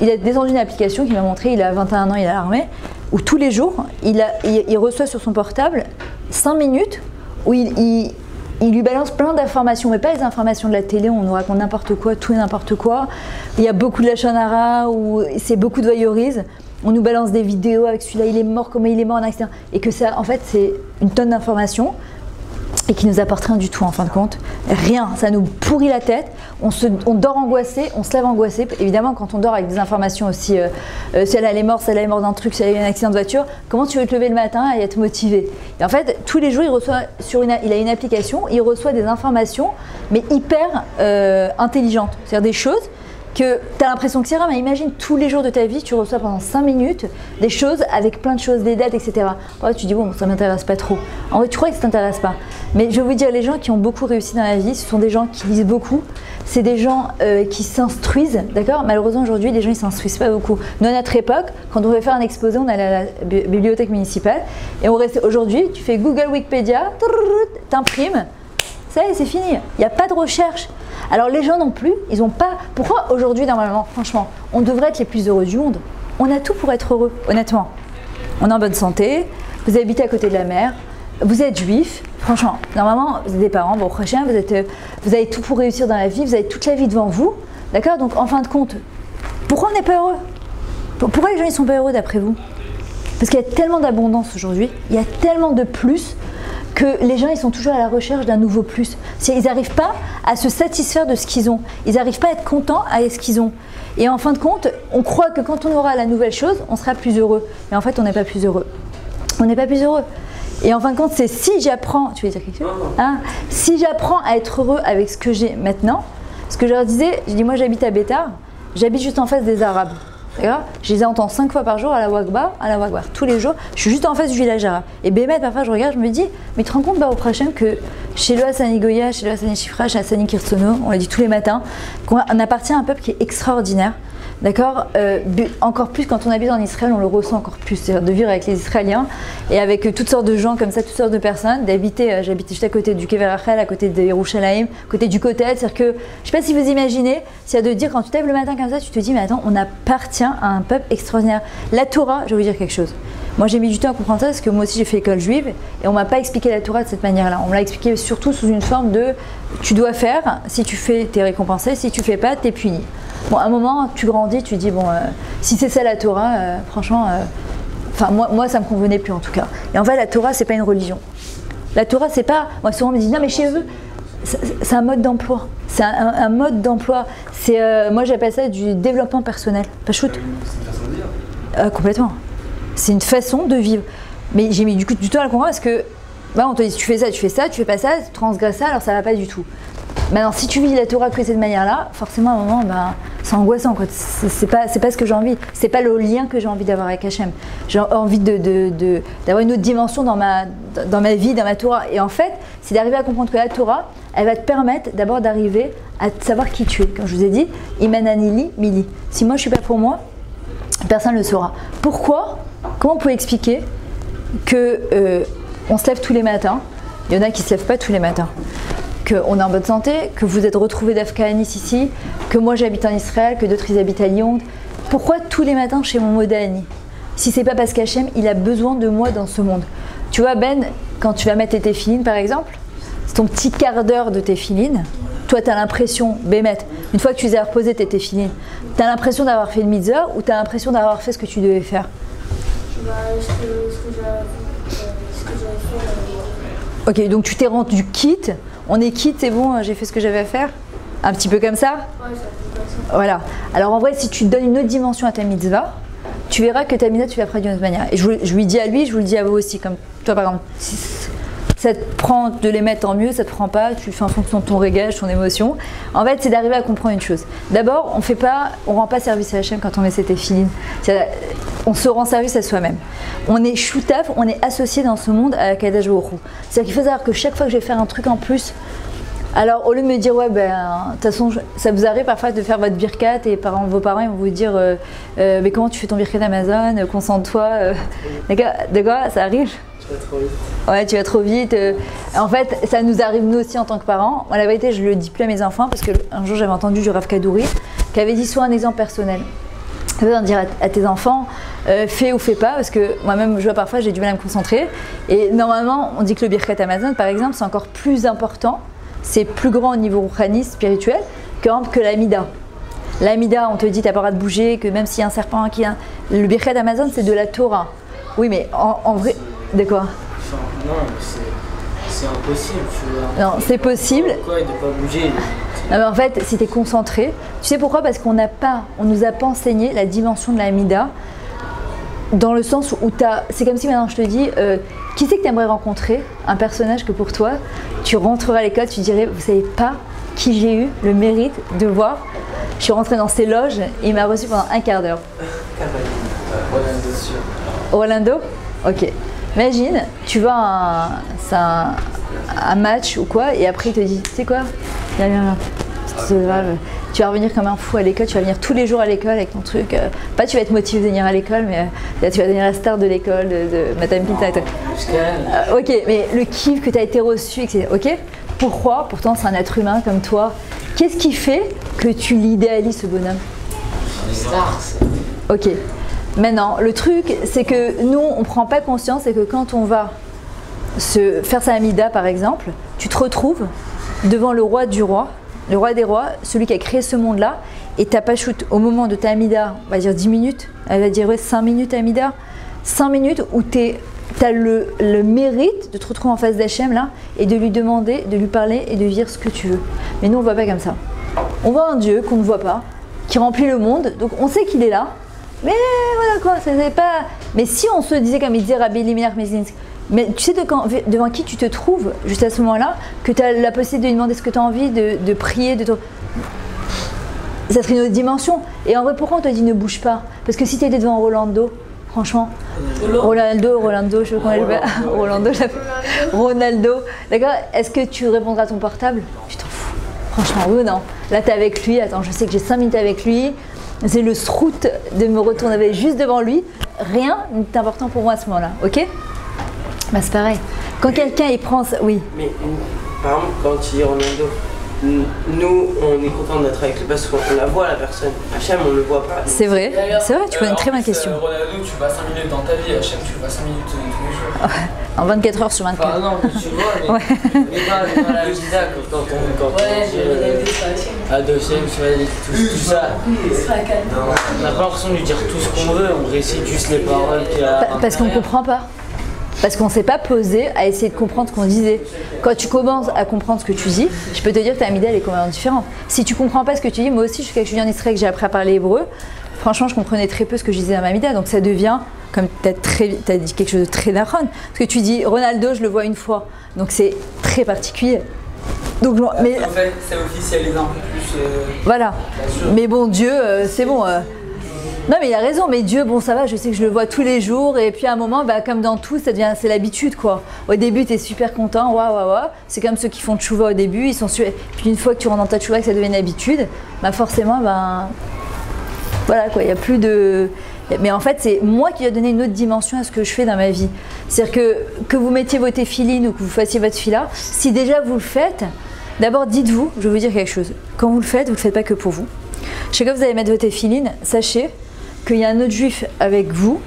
Speaker 1: il a descendu une application qui m'a montré, il a 21 ans, il est à l'armée, où tous les jours, il reçoit sur son portable 5 minutes où il lui balance plein d'informations, mais pas les informations de la télé, on nous raconte n'importe quoi, tout et n'importe quoi. Il y a beaucoup de lachonara, où c'est beaucoup de voyeurisme. On nous balance des vidéos avec celui-là, il est mort, comment il est mort en accident. Et que ça, en fait, c'est une tonne d'informations et qui nous apporte rien du tout en fin de compte. Rien, ça nous pourrit la tête. On dort angoissé, on se lève angoissé. Évidemment, quand on dort avec des informations aussi, si elle est morte, si elle est morte d'un truc, si elle a eu un accident de voiture, comment tu veux te lever le matin et être motivé? Et en fait, tous les jours, il a une application, il reçoit des informations, mais hyper intelligentes. C'est-à-dire des choses que tu as l'impression que c'est rare, mais imagine tous les jours de ta vie, tu reçois pendant 5 minutes des choses avec plein de choses, des dates, etc. En vrai, tu dis bon, ça m'intéresse pas trop. En vrai, tu crois que ça t'intéresse pas. Mais je vais vous dire, les gens qui ont beaucoup réussi dans la vie, ce sont des gens qui lisent beaucoup, c'est des gens qui s'instruisent, d'accord? Malheureusement, aujourd'hui, les gens ils s'instruisent pas beaucoup. Nous, à notre époque, quand on voulait faire un exposé, on allait à la bibliothèque municipale et on restait. Aujourd'hui, tu fais Google Wikipédia, t'imprimes, ça y est, c'est fini. Il n'y a pas de recherche. Alors les gens non plus, ils n'ont pas... Pourquoi aujourd'hui, normalement, franchement, on devrait être les plus heureux du monde? On a tout pour être heureux, honnêtement. On est en bonne santé, vous habitez à côté de la mer, vous êtes juif, franchement, normalement, vous êtes des parents, bon, prochain, vous avez tout pour réussir dans la vie, vous avez toute la vie devant vous, d'accord? Donc en fin de compte, pourquoi on n'est pas heureux? Pourquoi les gens ne sont pas heureux d'après vous? Parce qu'il y a tellement d'abondance aujourd'hui, il y a tellement de plus, que les gens ils sont toujours à la recherche d'un nouveau plus. Ils n'arrivent pas à se satisfaire de ce qu'ils ont. Ils n'arrivent pas à être contents avec ce qu'ils ont. Et en fin de compte, on croit que quand on aura la nouvelle chose, on sera plus heureux. Mais en fait, on n'est pas plus heureux. On n'est pas plus heureux. Et en fin de compte, c'est si j'apprends... Tu veux dire quelque chose? Hein? Si j'apprends à être heureux avec ce que j'ai maintenant, ce que je leur disais, je dis moi j'habite à Bétar, j'habite juste en face des Arabes. D'accord? Je les entends 5 fois par jour à la Wagbar, tous les jours. Je suis juste en face du village arabe. Et Bémet, parfois je regarde, je me dis, mais tu te rends compte, au prochain, que chez le Hassani Goya, chez le Hassani Chifra, chez Hassani Kirsono, on l'a dit tous les matins, qu'on appartient à un peuple qui est extraordinaire. D'accord, encore plus quand on habite en Israël, on le ressent encore plus, c'est-à-dire de vivre avec les Israéliens et avec toutes sortes de gens comme ça, toutes sortes de personnes, d'habiter, j'habitais juste à côté du Kever Rachel, à côté de Yerushalayim, à côté du Kotel, c'est-à-dire que, je sais pas si vous imaginez, c'est de dire quand tu te lèves le matin comme ça, tu te dis mais attends, on appartient à un peuple extraordinaire. La Torah, je vais vous dire quelque chose. Moi j'ai mis du temps à comprendre ça parce que moi aussi j'ai fait école juive et on m'a pas expliqué la Torah de cette manière-là. On me l'a expliqué surtout sous une forme de tu dois faire, si tu fais t'es récompensé, si tu fais pas t'es puni. Bon, à un moment, tu grandis, tu dis, bon, si c'est ça la Torah, franchement, moi, ça me convenait plus en tout cas. Et en fait, la Torah, c'est pas une religion. La Torah, c'est pas. Moi, souvent, on me dit, non, mais chez eux, c'est un mode d'emploi. C'est un mode d'emploi. Moi, j'appelle ça du développement personnel. Pas shoot.
Speaker 2: C'est une façon de dire.
Speaker 1: Complètement. C'est une façon de vivre. Mais j'ai mis du temps à le comprendre parce que, on te dit, tu fais ça, tu fais pas ça, tu transgresses ça, alors ça va pas du tout. Maintenant, si tu vis la Torah que de cette manière-là, forcément, à un moment, c'est angoissant. C'est pas ce que j'ai envie. C'est pas le lien que j'ai envie d'avoir avec Hachem. J'ai envie d'avoir une autre dimension dans ma vie, dans ma Torah. Et en fait, c'est d'arriver à comprendre que la Torah, elle va te permettre d'abord d'arriver à savoir qui tu es. Comme je vous ai dit, Imananili, Mili. Si moi, je suis pas pour moi, personne ne le saura. Pourquoi? Comment on peut expliquer que on se lève tous les matins? Il y en a qui se lèvent pas tous les matins. Qu'on est en bonne santé, que vous êtes retrouvés d'Afka à Nice ici, que moi j'habite en Israël, que d'autres ils habitent à Lyon. Pourquoi tous les matins chez mon Modani? Si c'est pas parce qu'Hachem, il a besoin de moi dans ce monde. Tu vois Ben, quand tu vas mettre tes téfilines par exemple, c'est ton petit quart d'heure de téfilines, toi tu as l'impression, Bémet, une fois que tu les as reposés, tu étais fini, tu as l'impression d'avoir fait le mitzvah ou tu as l'impression d'avoir fait ce que tu devais faire?
Speaker 4: Bah, ce que j'avais fait.
Speaker 1: Ok, donc tu t'es rendu quitte, on est quitte, c'est bon, j'ai fait ce que j'avais à faire? Un petit peu comme ça?
Speaker 4: Ouais, ça fait comme ça.
Speaker 1: Voilà. Alors en vrai, si tu donnes une autre dimension à ta mitzvah, tu verras que ta mitzvah, tu la feras d'une autre manière. Et je lui dis à lui, je vous le dis à vous aussi, comme toi par exemple, si ça te prend de les mettre en mieux, ça te prend pas, tu le fais en fonction de ton réglage, ton émotion. En fait, c'est d'arriver à comprendre une chose. D'abord, on rend pas service à Hachem quand on met ses téphilines. On se rend service à soi-même. On est choutaf, on est associé dans ce monde à Kadosh Baruch Hu. C'est-à-dire qu'il faut savoir que chaque fois que je vais faire un truc en plus, alors au lieu de me dire ouais ben de toute façon ça vous arrive parfois de faire votre birkat et vos parents ils vont vous dire mais comment tu fais ton birkat Amazon, concentre-toi, d'accord, ça arrive.
Speaker 5: Tu vas trop vite.
Speaker 1: Ouais, tu vas trop vite. En fait, ça nous arrive nous aussi en tant que parents. Moi, la vérité, je le dis plus à mes enfants parce qu'un jour j'avais entendu du Rav Kadouri qui avait dit sois un exemple personnel. Ça veut dire à tes enfants, fais ou fais pas, parce que moi-même, je vois parfois, j'ai du mal à me concentrer. Et normalement, on dit que le birkat Amazon, par exemple, c'est encore plus important. C'est plus grand au niveau rouhani, spirituel, que l'amida. L'amida, on te dit, tu n'as pas le droit de bouger, que même s'il y a un serpent qui a... Le birkat d'Amazon, c'est de la Torah. Oui, mais en vrai... De quoi?
Speaker 5: Enfin, non, c'est impossible, tu vois.
Speaker 1: Non, c'est possible.
Speaker 5: Pourquoi de ne pas bouger?
Speaker 1: Non, mais en fait, si tu es concentré, tu sais pourquoi? Parce qu'on nous a pas enseigné la dimension de l'amida, dans le sens où c'est comme si maintenant je te dis... qui c'est que tu aimerais rencontrer? Un personnage que pour toi, tu rentreras à l'école, tu dirais, vous savez pas qui j'ai eu le mérite de voir. Je suis rentrée dans ses loges et il m'a reçu pendant un quart d'heure.
Speaker 5: Rolando sûr.
Speaker 1: Orlando? Ok. Imagine, tu vois un match ou quoi, et après il te dit, tu sais quoi? Viens. Tu vas revenir comme un fou à l'école, tu vas venir tous les jours à l'école avec ton truc. Pas tu vas être motivé de venir à l'école, mais tu vas devenir la star de l'école, de Madame Pinta. Ok, mais le kiff que tu as été reçu, etc. Ok? Pourquoi? Pourtant c'est un être humain comme toi. Qu'est-ce qui fait que tu l'idéalises ce bonhomme?
Speaker 5: Les stars, c'est...
Speaker 1: Ok. Maintenant, le truc, c'est que nous, on ne prend pas conscience et que quand on va se faire sa amida, par exemple, tu te retrouves devant le roi des rois, celui qui a créé ce monde-là, et t'as pas shoot au moment de ta amida, on va dire 10 minutes, elle va dire ouais, 5 minutes amida, 5 minutes où t'as le mérite de te retrouver en face d'Hachem là, et de lui demander, de lui parler et de lui dire ce que tu veux. Mais nous, on ne voit pas comme ça. On voit un Dieu qu'on ne voit pas, qui remplit le monde, donc on sait qu'il est là, mais voilà quoi, c'est pas... Mais si on se disait, comme il disait Rabbi Elimelech Mezinsk, mais tu sais devant qui tu te trouves juste à ce moment-là, que tu as la possibilité de lui demander ce que tu as envie, de prier, ça serait une autre dimension. Et en vrai, pourquoi on te dit ne bouge pas? Parce que si tu étais devant Rolando, franchement, Rolando, je veux qu'on l'appelle Ronaldo, d'accord? Est-ce que tu répondras à ton portable? Tu t'en fous. Franchement, oui ou non? Là, tu es avec lui, attends, je sais que j'ai 5 minutes avec lui, c'est le srout de me retourner juste devant lui. Rien n'est important pour moi à ce moment-là, ok? Bah c'est pareil. Quand quelqu'un il prend ça, oui.
Speaker 6: Mais par exemple, quand tu dis Ronaldo, nous on est content d'être avec lui parce qu'on la voit la personne. Hachem on le voit pas.
Speaker 1: C'est vrai, tu poses une très bonne question.
Speaker 7: Ronaldo, tu vas 5 minutes dans ta vie, Hachem, tu vas 5 minutes tous les jours.
Speaker 1: En 24 heures sur 24.
Speaker 5: Enfin, non, tu vois, mais pas la Gida, quand on dit à deuxième, tout ça. On n'a pas l'impression de lui dire tout ce qu'on veut, on récite juste les paroles qu'il y a.
Speaker 1: Parce qu'on ne comprend pas. Parce qu'on ne s'est pas posé à essayer de comprendre ce qu'on disait. Quand tu commences à comprendre ce que tu dis, je peux te dire que ta amida elle est complètement différente. Si tu ne comprends pas ce que tu dis, moi aussi je suis en Israël que j'ai appris à parler hébreu, franchement je comprenais très peu ce que je disais dans ma amida, donc ça devient, comme tu as dit quelque chose de très naron, parce que tu dis Ronaldo je le vois une fois, donc c'est très particulier. Donc, mais,
Speaker 7: en fait, ça officialise un peu plus.
Speaker 1: Voilà. Mais bon, Dieu, c'est bon. Non mais il a raison, mais Dieu, bon ça va, je sais que je le vois tous les jours et puis à un moment, bah, comme dans tout, c'est l'habitude quoi. Au début tu es super content, waouh, c'est comme ceux qui font tchouva au début, ils sont puis une fois que tu rentres dans ta tchouva et que ça devient une habitude, bah forcément, bah, voilà quoi, il n'y a plus de... Mais en fait c'est moi qui dois donner une autre dimension à ce que je fais dans ma vie. C'est-à-dire que vous mettiez vos téphilines ou que vous fassiez votre fila, si déjà vous le faites, d'abord dites-vous, je vais vous dire quelque chose, quand vous le faites pas que pour vous. Chaque fois que vous allez mettre vos téphilines, sachez qu'il y a un autre juif avec vous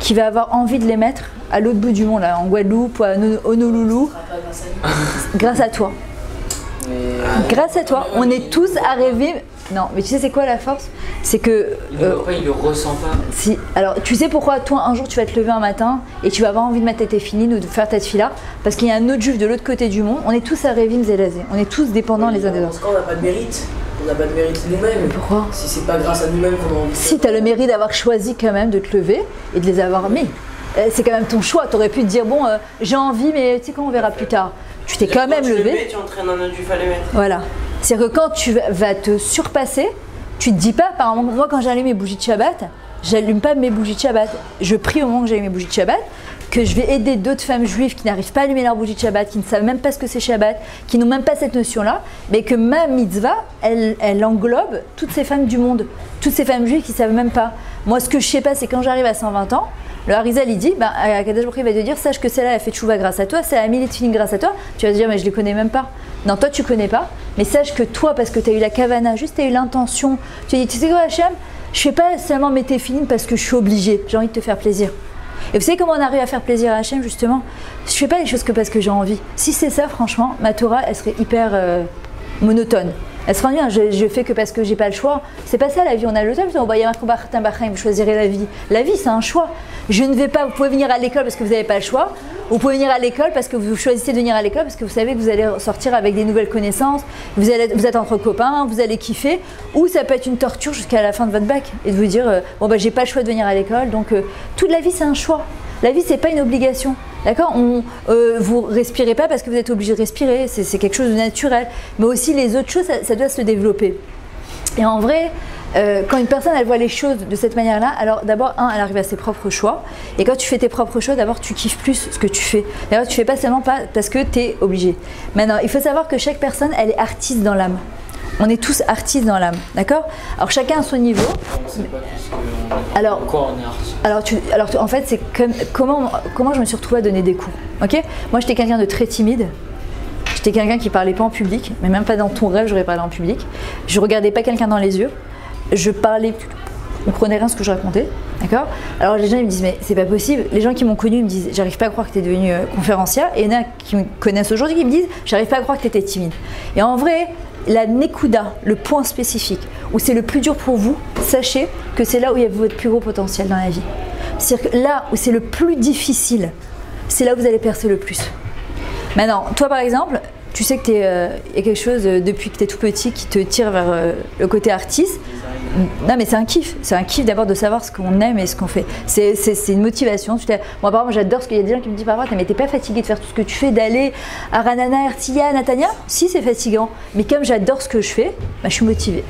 Speaker 1: qui va avoir envie de les mettre à l'autre bout du monde, là, en Guadeloupe ou à Honolulu, grâce à toi. Grâce à toi, on est tous arrivés. Non, mais tu sais c'est quoi la force? C'est que
Speaker 5: il le ressent pas.
Speaker 1: Si, alors tu sais pourquoi toi un jour tu vas te lever un matin et tu vas avoir envie de mettre tes filines ou de faire ta fila? Parce qu'il y a un autre juif de l'autre côté du monde. On est tous arrivés zélazés. On est tous dépendants les uns des autres.
Speaker 3: Parce qu'on n'a pas de mérite. On n'a pas de mérite nous-mêmes.
Speaker 1: Pourquoi?
Speaker 3: Si c'est pas grâce à nous-mêmes qu'on a envie.
Speaker 1: Si tu as le mérite d'avoir choisi quand même de te lever et de les avoir mis. C'est quand même ton choix. Tu aurais pu te dire bon j'ai envie mais tu sais quoi on verra plus tard. Tu t'es quand même levé.
Speaker 6: Tu entraînes un autre juif à les mettre.
Speaker 1: Voilà. C'est-à-dire que quand tu vas te surpasser, tu te dis pas, par exemple, moi quand j'allume mes bougies de Shabbat, j'allume pas mes bougies de Shabbat. Je prie au moment que j'allume mes bougies de Shabbat, que je vais aider d'autres femmes juives qui n'arrivent pas à allumer leurs bougies de Shabbat, qui ne savent même pas ce que c'est Shabbat, qui n'ont même pas cette notion-là, mais que ma mitzvah, elle englobe toutes ces femmes du monde, toutes ces femmes juives qui ne savent même pas. Moi, ce que je sais pas, c'est quand j'arrive à 120 ans, le Harizal il dit, Akadosh Baruch Hu va te dire, sache que celle-là elle fait tchouva grâce à toi, celle-là a mis les tefilines grâce à toi. Tu vas te dire, mais je les connais même pas. Non, toi tu connais pas, mais sache que toi, parce que tu as eu la kavana, juste tu as eu l'intention, tu as dit, tu sais quoi Hachem, je fais pas seulement mes tefilines parce que je suis obligée, j'ai envie de te faire plaisir. Et vous savez comment on arrive à faire plaisir à Hachem justement? Je fais pas les choses que parce que j'ai envie. Si c'est ça, franchement, ma Torah elle serait hyper monotone. Elle se rend bien, je fais que parce que j'ai pas le choix. C'est pas ça la vie, on a le temps, vous choisirez la vie. La vie c'est un choix. Je ne vais pas, vous pouvez venir à l'école parce que vous n'avez pas le choix. Vous pouvez venir à l'école parce que vous choisissez de venir à l'école parce que vous savez que vous allez sortir avec des nouvelles connaissances, vous êtes entre copains, vous allez kiffer. Ou ça peut être une torture jusqu'à la fin de votre bac et de vous dire, bon bah j'ai pas le choix de venir à l'école. Donc toute la vie c'est un choix. La vie c'est pas une obligation. D'accord, vous respirez pas parce que vous êtes obligé de respirer, c'est quelque chose de naturel. Mais aussi les autres choses, ça doit se développer. Et en vrai, quand une personne elle voit les choses de cette manière-là, alors d'abord, elle arrive à ses propres choix. Et quand tu fais tes propres choix, d'abord tu kiffes plus ce que tu fais. D'ailleurs, tu fais pas seulement pas parce que tu es obligé. Maintenant, il faut savoir que chaque personne, elle est artiste dans l'âme. On est tous artistes dans l'âme, d'accord? Alors chacun à son niveau. Alors,
Speaker 5: pourquoi on est artiste?
Speaker 1: Alors en fait, c'est comment je me suis retrouvée à donner des cours, ok? Moi, j'étais quelqu'un de très timide. J'étais quelqu'un qui parlait pas en public, mais même pas dans ton rêve, j'aurais parlé en public. Je regardais pas quelqu'un dans les yeux. Je parlais, on comprenait rien ce que je racontais, d'accord? Alors les gens ils me disent mais c'est pas possible. Les gens qui m'ont connu me disent j'arrive pas à croire que tu es devenue conférencière. Et il y en a qui me connaissent aujourd'hui qui me disent j'arrive pas à croire que tu étais timide. Et en vrai, la nekuda, le point spécifique, où c'est le plus dur pour vous, sachez que c'est là où il y a votre plus gros potentiel dans la vie. C'est-à-dire que là où c'est le plus difficile, c'est là où vous allez percer le plus. Maintenant, toi par exemple, tu sais que il y a quelque chose depuis que tu es tout petit qui te tire vers le côté artiste. Non mais c'est un kiff d'abord de savoir ce qu'on aime et ce qu'on fait. C'est une motivation. Moi par exemple j'adore ce qu'il y a des gens qui me disent parfois mais t'es pas fatigué de faire tout ce que tu fais, d'aller à Ranana, Ertilla, Natania? Si c'est fatigant, mais comme j'adore ce que je fais, bah, je suis motivée.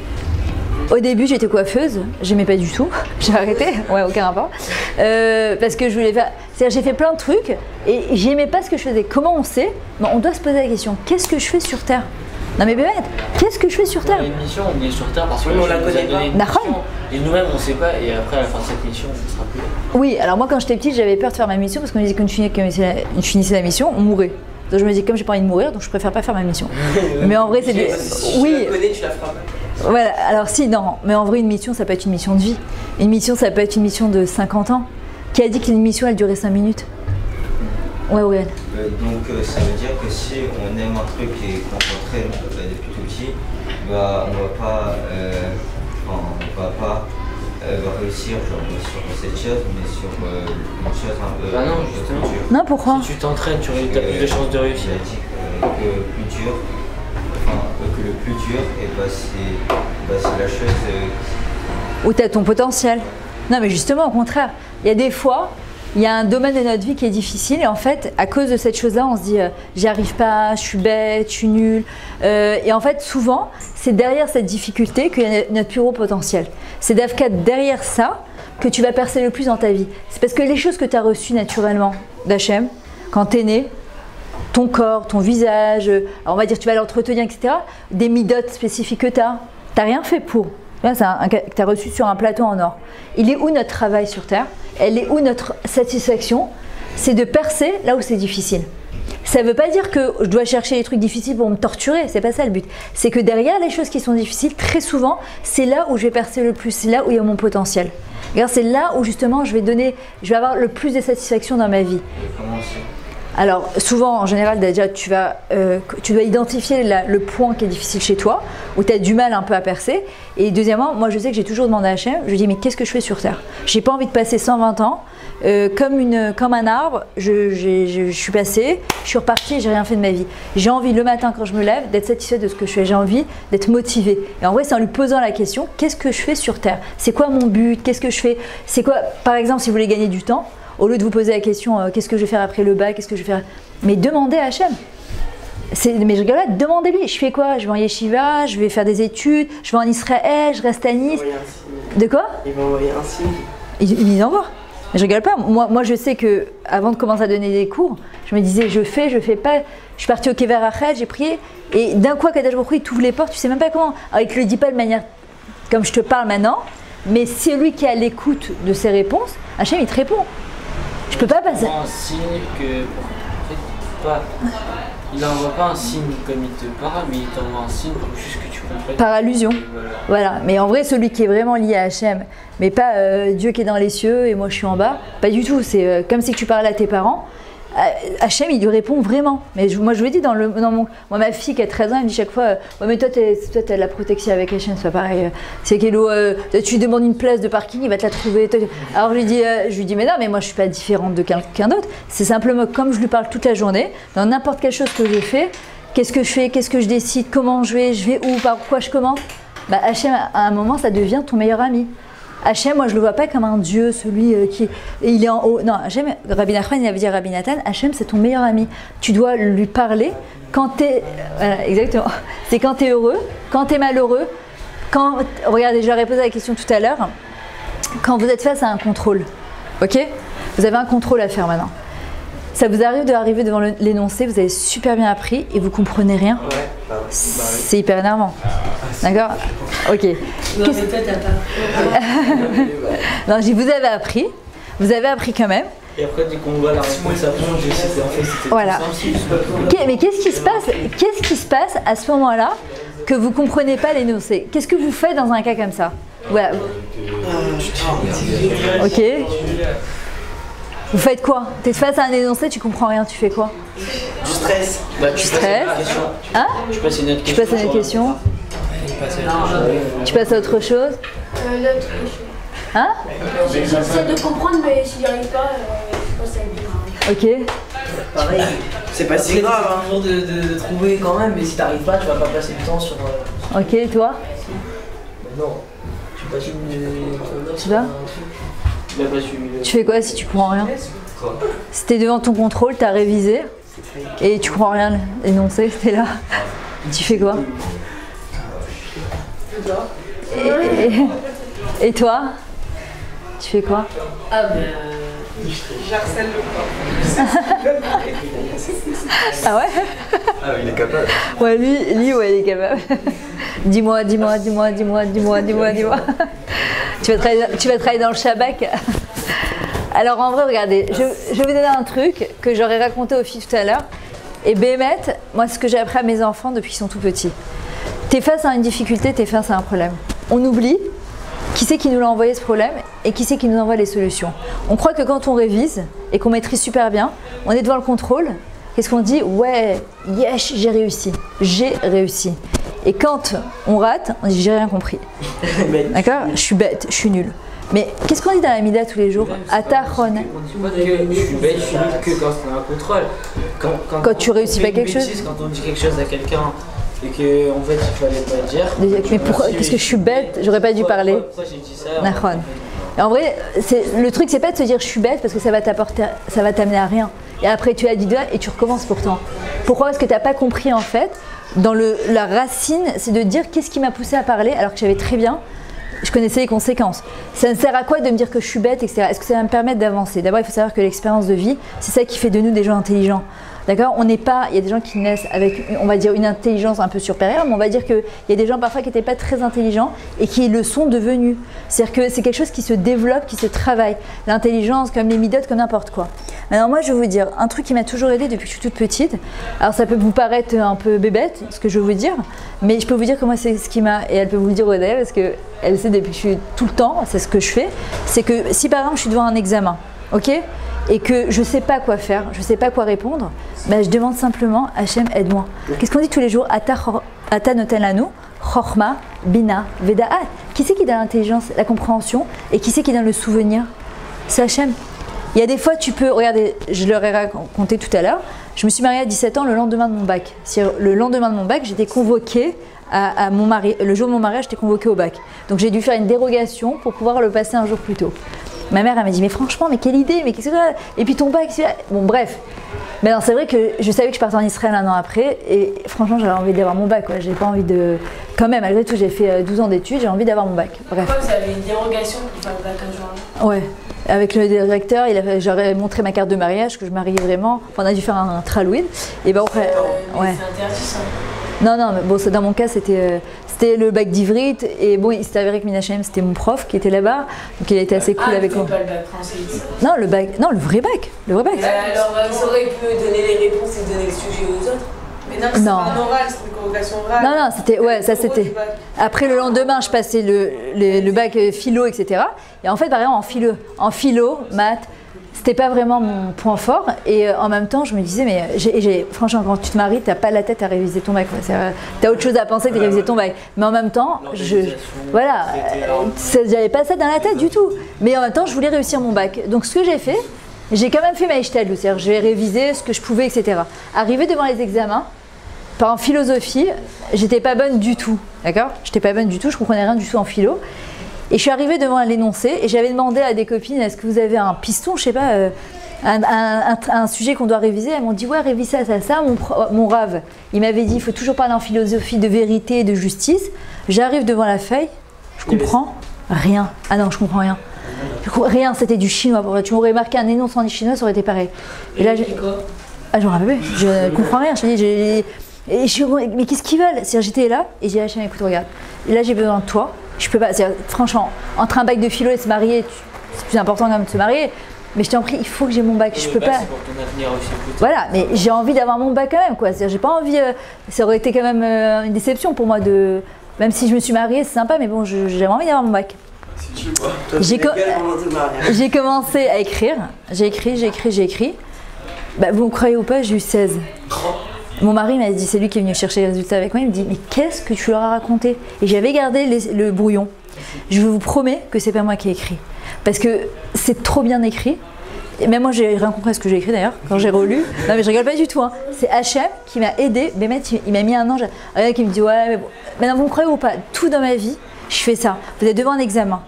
Speaker 1: Au début j'étais coiffeuse, j'aimais pas du tout, j'ai arrêté, ouais aucun rapport, parce que je voulais faire, c'est-à-dire j'ai fait plein de trucs et j'aimais pas ce que je faisais. Comment on sait? Bon, on doit se poser la question, qu'est-ce que je fais sur Terre? Non mais bébête, qu'est-ce que je fais sur Terre?
Speaker 5: Une mission, on est sur Terre parce qu'on
Speaker 6: la connaît pas.
Speaker 5: Et nous-mêmes on sait pas et après à la fin de cette mission on sera plus là.
Speaker 1: Oui, alors moi quand j'étais petite j'avais peur de faire ma mission parce qu'on me disait quand je finissais la mission, on mourait. Donc je me dis comme j'ai pas envie de mourir donc je préfère pas faire ma mission. Mais en vrai c'est des...
Speaker 6: Si tu la connais, tu la feras pas.
Speaker 1: Voilà, alors si, non, mais en vrai une mission ça peut être une mission de vie. Une mission ça peut être une mission de 50 ans. Qui a dit qu'une mission elle durait 5 minutes? Ouais, ouais.
Speaker 8: Donc ça veut dire que si on aime un truc et qu'on s'entraîne depuis tout petit, bah, on va pas réussir genre, sur cette chose, mais sur une chose un peu
Speaker 5: non, justement.
Speaker 8: dure.
Speaker 1: Non, pourquoi?
Speaker 5: Si tu t'entraînes, tu as plus de chances de réussir.
Speaker 8: Il a dit que le plus dur, et c'est la chose
Speaker 1: où tu as ton potentiel. Non mais justement au contraire, il y a des fois, il y a un domaine de notre vie qui est difficile et en fait à cause de cette chose-là on se dit j'y arrive pas, je suis bête, je suis nulle et en fait souvent c'est derrière cette difficulté qu'il y a notre plus gros potentiel. C'est derrière ça que tu vas percer le plus dans ta vie. C'est parce que les choses que tu as reçues naturellement d'Hachem, quand tu es né, ton corps, ton visage, on va dire tu vas l'entretenir etc, des midotes spécifiques que tu n'as rien fait pour. C'est que tu as reçu sur un plateau en or. Il est où notre travail sur Terre? Elle est où notre satisfaction? C'est de percer là où c'est difficile. Ça ne veut pas dire que je dois chercher les trucs difficiles pour me torturer, c'est pas ça le but. C'est que derrière les choses qui sont difficiles, très souvent, c'est là où je vais percer le plus, c'est là où il y a mon potentiel. C'est là où justement je vais avoir le plus de satisfaction dans ma vie.
Speaker 8: Comment c'est?
Speaker 1: Alors souvent, en général, déjà, tu dois identifier le point qui est difficile chez toi, où tu as du mal un peu à percer. Et deuxièmement, moi je sais que j'ai toujours demandé à Hachem, je lui dis mais qu'est-ce que je fais sur Terre? J'ai pas envie de passer 120 ans comme un arbre, je suis passée, je suis repartie et j'ai rien fait de ma vie. J'ai envie le matin quand je me lève d'être satisfaite de ce que je fais, j'ai envie d'être motivée. Et en vrai, c'est en lui posant la question, qu'est-ce que je fais sur Terre? C'est quoi mon but? Qu'est-ce que je fais? C'est quoi, par exemple, si vous voulez gagner du temps, au lieu de vous poser la question, qu'est-ce que je vais faire après le bac, qu'est-ce que je vais faire? Mais demandez à Hachem. Mais je regarde là, demandez-lui, je fais quoi? Je vais en Yeshiva, je vais faire des études, je vais en Israël, je reste à Nice. De quoi?
Speaker 6: Il va envoyer un signe.
Speaker 1: Il envoie. Mais je rigole pas. Moi, je sais que avant de commencer à donner des cours, je me disais, je fais pas. Je suis partie au Kever Rachel, j'ai prié, et d'un coup, Kadosh Baruch Hu, il t'ouvre les portes, tu sais même pas comment. Alors, il te le dit pas de manière comme je te parle maintenant, mais c'est lui qui est à l'écoute de ses réponses. Hachem, il te répond. Je peux pas passer.
Speaker 5: Un signe que. En fait, il n'envoie pas un signe comme il te parle, mais il t'envoie un signe pour juste que tu comprennes.
Speaker 1: Par allusion. Voilà. Mais en vrai, celui qui est vraiment lié à Hachem, mais pas Dieu qui est dans les cieux et moi je suis en bas, pas du tout. C'est comme si tu parlais à tes parents. Hachem, il lui répond vraiment. Mais moi, je lui dis moi, ma fille qui a 13 ans, elle me dit chaque fois ouais, mais toi, t'as la protection avec Hachem, c'est pas pareil. C'est qu'Elo, tu lui demandes une place de parking, il va te la trouver. Alors, je lui dis, mais non, mais moi, je suis pas différente de quelqu'un d'autre. C'est simplement comme je lui parle toute la journée, dans n'importe quelle chose que je fais, qu'est-ce que je fais, qu'est-ce que je décide, comment je vais où, par quoi je commence. Bah, Hachem, à un moment, ça devient ton meilleur ami. Hachem, moi je le vois pas comme un dieu, celui qui il est en haut. Non, Hachem, Rabbi Nachman, il avait dit à Rabbi Nathan, Hachem c'est ton meilleur ami. Tu dois lui parler quand t'es. Voilà, exactement. C'est quand t'es heureux, quand t'es malheureux, quand. Regardez, j'ai répondu à la question tout à l'heure. Quand vous êtes face à un contrôle, ok? Vous avez un contrôle à faire maintenant. Ça vous arrive d'arriver devant l'énoncé, vous avez super bien appris et vous comprenez rien. C'est hyper énervant. D'accord? Ok.
Speaker 3: Non, mais toi, t'as pas.
Speaker 1: Non, vous avez appris quand même.
Speaker 5: Et après, dès qu'on voit la réponse à fond, je sais en fait c'était
Speaker 1: voilà. Mais qu'est-ce qui se passe à ce moment-là que vous comprenez pas l'énoncé? Qu'est-ce que vous faites dans un cas comme ça? Voilà. Ok. Vous faites quoi? Tu es face à un énoncé, tu comprends rien, tu fais quoi?
Speaker 6: Du stress.
Speaker 5: Bah,
Speaker 1: tu stresses. Hein?
Speaker 5: Tu passes à une autre question.
Speaker 1: Tu passes à une autre question. Tu passes à autre chose.
Speaker 4: L'autre.
Speaker 1: Hein?
Speaker 4: J'essaie de comprendre, mais si j'y arrive pas, je passe à une.
Speaker 1: Ok.
Speaker 6: Pareil. C'est pas si grave.
Speaker 3: C'est toujours de trouver quand même, mais si t'arrives pas, tu vas pas passer du temps sur.
Speaker 1: Ok, toi?
Speaker 3: Non. Tu passes une.
Speaker 1: Tu vas? Tu fais quoi si tu comprends rien? Si t'es devant ton contrôle, t'as révisé et tu comprends rien l'énoncé, t'es là. Tu fais quoi? Et toi? Tu fais quoi?
Speaker 3: Ah ben. J'harcèle le corps.
Speaker 1: Ah ouais?
Speaker 2: Ah, il est capable.
Speaker 1: Ouais, lui, ouais, il est capable. Dis-moi. Tu vas travailler dans le Shabak. Alors en vrai, regardez, je vais vous donner un truc que j'aurais raconté aux filles tout à l'heure. Et Bémet, moi, ce que j'ai appris à mes enfants depuis qu'ils sont tout petits. T'es face à une difficulté, t'es face à un problème. On oublie qui c'est qui nous l'a envoyé ce problème et qui c'est qui nous envoie les solutions. On croit que quand on révise et qu'on maîtrise super bien, on est devant le contrôle. Qu'est-ce qu'on dit? Ouais, yes, j'ai réussi. Et quand on rate, on dit j'ai rien compris. D'accord? Je suis bête, je suis nulle. Mais qu'est-ce qu'on dit dans la Mida tous les jours? Atachon.
Speaker 5: On dit pas que je suis bête, je suis nul que quand c'est un contrôle.
Speaker 1: Quand tu réussis pas quelque chose.
Speaker 5: Quand on dit quelque chose à quelqu'un et qu'en fait il fallait pas le dire.
Speaker 1: Mais pourquoi? Qu'est-ce que je suis bête? J'aurais pas dû parler.
Speaker 5: Pourquoi j'ai dit ça?
Speaker 1: Atachon. Et en vrai, le truc c'est pas de se dire je suis bête parce que ça va t'amener à rien. Et après tu as dit deux et tu recommences pourtant. Pourquoi? Parce que tu n'as pas compris en fait. Dans la racine, c'est de dire qu'est-ce qui m'a poussé à parler alors que je savais très bien, je connaissais les conséquences. Ça ne sert à quoi de me dire que je suis bête, etc. Est-ce que ça va me permettre d'avancer? D'abord, il faut savoir que l'expérience de vie, c'est ça qui fait de nous des gens intelligents. D'accord? On n'est pas, il y a des gens qui naissent avec, on va dire, une intelligence un peu supérieure, mais on va dire qu'il y a des gens parfois qui n'étaient pas très intelligents et qui le sont devenus. C'est-à-dire que c'est quelque chose qui se développe, qui se travaille. L'intelligence, comme les midotes, comme n'importe quoi. Maintenant, moi, je vais vous dire un truc qui m'a toujours aidé depuis que je suis toute petite. Alors, ça peut vous paraître un peu bébête, ce que je vais vous dire, mais je peux vous dire que moi, c'est ce qui m'a, et elle peut vous le dire Odette, parce qu'elle sait depuis que je suis tout le temps, c'est ce que je fais, c'est que si par exemple, je suis devant un examen, ok? et que je sais pas quoi faire, je sais pas quoi répondre, bah, je demande simplement Hachem, aide-moi. Qu'est-ce qu'on dit tous les jours? Ata noten lanu, chorma, bina, veda'at. Qui c'est qui donne l'intelligence, la compréhension, et qui c'est qui donne le souvenir? C'est Hachem. Il y a des fois, tu peux, regardez, je leur ai raconté tout à l'heure, je me suis mariée à 17 ans le lendemain de mon bac. Le lendemain de mon bac, j'étais convoquée à mon mari, le jour de mon mariage, j'étais convoquée au bac. Donc j'ai dû faire une dérogation pour pouvoir le passer un jour plus tôt. Ma mère, elle m'a dit, mais franchement, mais quelle idée, mais qu'est-ce que c'est? Et puis ton bac, bon bref. Mais non, c'est vrai que je savais que je partais en Israël un an après, et franchement, j'avais envie d'avoir mon bac, quoi. J'ai pas envie de... Quand même, malgré tout, j'ai fait 12 ans d'études, j'ai envie d'avoir mon bac. Bref.
Speaker 3: Pourquoi vous avez une dérogation pour faire le bac un jour?
Speaker 1: Ouais. Avec le directeur, j'aurais montré ma carte de mariage, que je mariais vraiment. On a dû faire un tralouine. Et ben après, ouais.
Speaker 3: C'est interdit ça.
Speaker 1: Non, mais bon, dans mon cas, c'était le bac d'Ivrit. Et bon, il s'est avéré que Minachem, c'était mon prof qui était là-bas. Donc il a été assez cool avec moi.
Speaker 3: Pas le bac français.
Speaker 1: Non, le vrai bac.
Speaker 3: Alors, vous auriez pu donner les réponses et donner le sujet aux autres. Mais non, c'est pas un oral, c'est une convocation orale.
Speaker 1: Non, c'était, ouais, ça c'était. Après le lendemain, je passais le bac philo, etc. Et en fait, par exemple, en philo, maths, c'était pas vraiment mon point fort. Et en même temps, je me disais, mais franchement, quand tu te maries, t'as pas la tête à réviser ton bac. T'as autre chose à penser que de réviser ton bac. Mais en même temps, voilà, j'avais pas ça dans la tête du tout. Mais en même temps, je voulais réussir mon bac. Donc ce que j'ai fait, j'ai quand même fait ma ishtal, c'est-à-dire j'ai révisé ce que je pouvais, etc. Arrivé devant les examens, en philosophie, j'étais pas bonne du tout, d'accord? J'étais pas bonne du tout, je comprenais rien du tout en philo. Et je suis arrivée devant l'énoncé et j'avais demandé à des copines, est-ce que vous avez un piston, je sais pas, un sujet qu'on doit réviser? Elles m'ont dit, ouais, révise ça. Mon rave, il m'avait dit, il faut toujours parler en philosophie de vérité et de justice. J'arrive devant la feuille, je comprends rien. Ah non, je comprends rien. Rien, c'était du chinois. Tu m'aurais marqué un énoncé en chinois, ça aurait été pareil. Et là, je me rappelle, je comprends rien. Mais qu'est-ce qu'ils veulent? J'étais là et j'ai dit, écoute, regarde, là j'ai besoin de toi. Je peux pas, franchement, entre un bac de philo et se marier, c'est plus important quand même de se marier. Mais je t'en prie, il faut que j'ai mon bac. Je peux pas.
Speaker 5: C'est pour ton avenir aussi.
Speaker 1: Voilà, mais j'ai envie d'avoir mon bac quand même, quoi. J'ai pas envie. Ça aurait été quand même une déception pour moi de. Même si je me suis mariée, c'est sympa, mais bon, j'avais envie d'avoir mon bac. J'ai commencé à écrire. J'ai écrit. Bah, vous me croyez ou pas, j'ai eu 16. Mon mari m'a dit, c'est lui qui est venu chercher les résultats avec moi, il me dit, mais qu'est-ce que tu leur as raconté? Et j'avais gardé le brouillon. Je vous promets que c'est pas moi qui ai écrit. Parce que c'est trop bien écrit. Et même moi, j'ai rien compris à ce que j'ai écrit d'ailleurs, quand j'ai relu. Non mais je rigole pas du tout. Hein. C'est Hachem qui m'a aidé. Bémet, il m'a mis un ange. Un qui me dit, ouais, mais bon. Maintenant, vous me croyez ou pas, tout dans ma vie, je fais ça. Vous êtes devant un examen.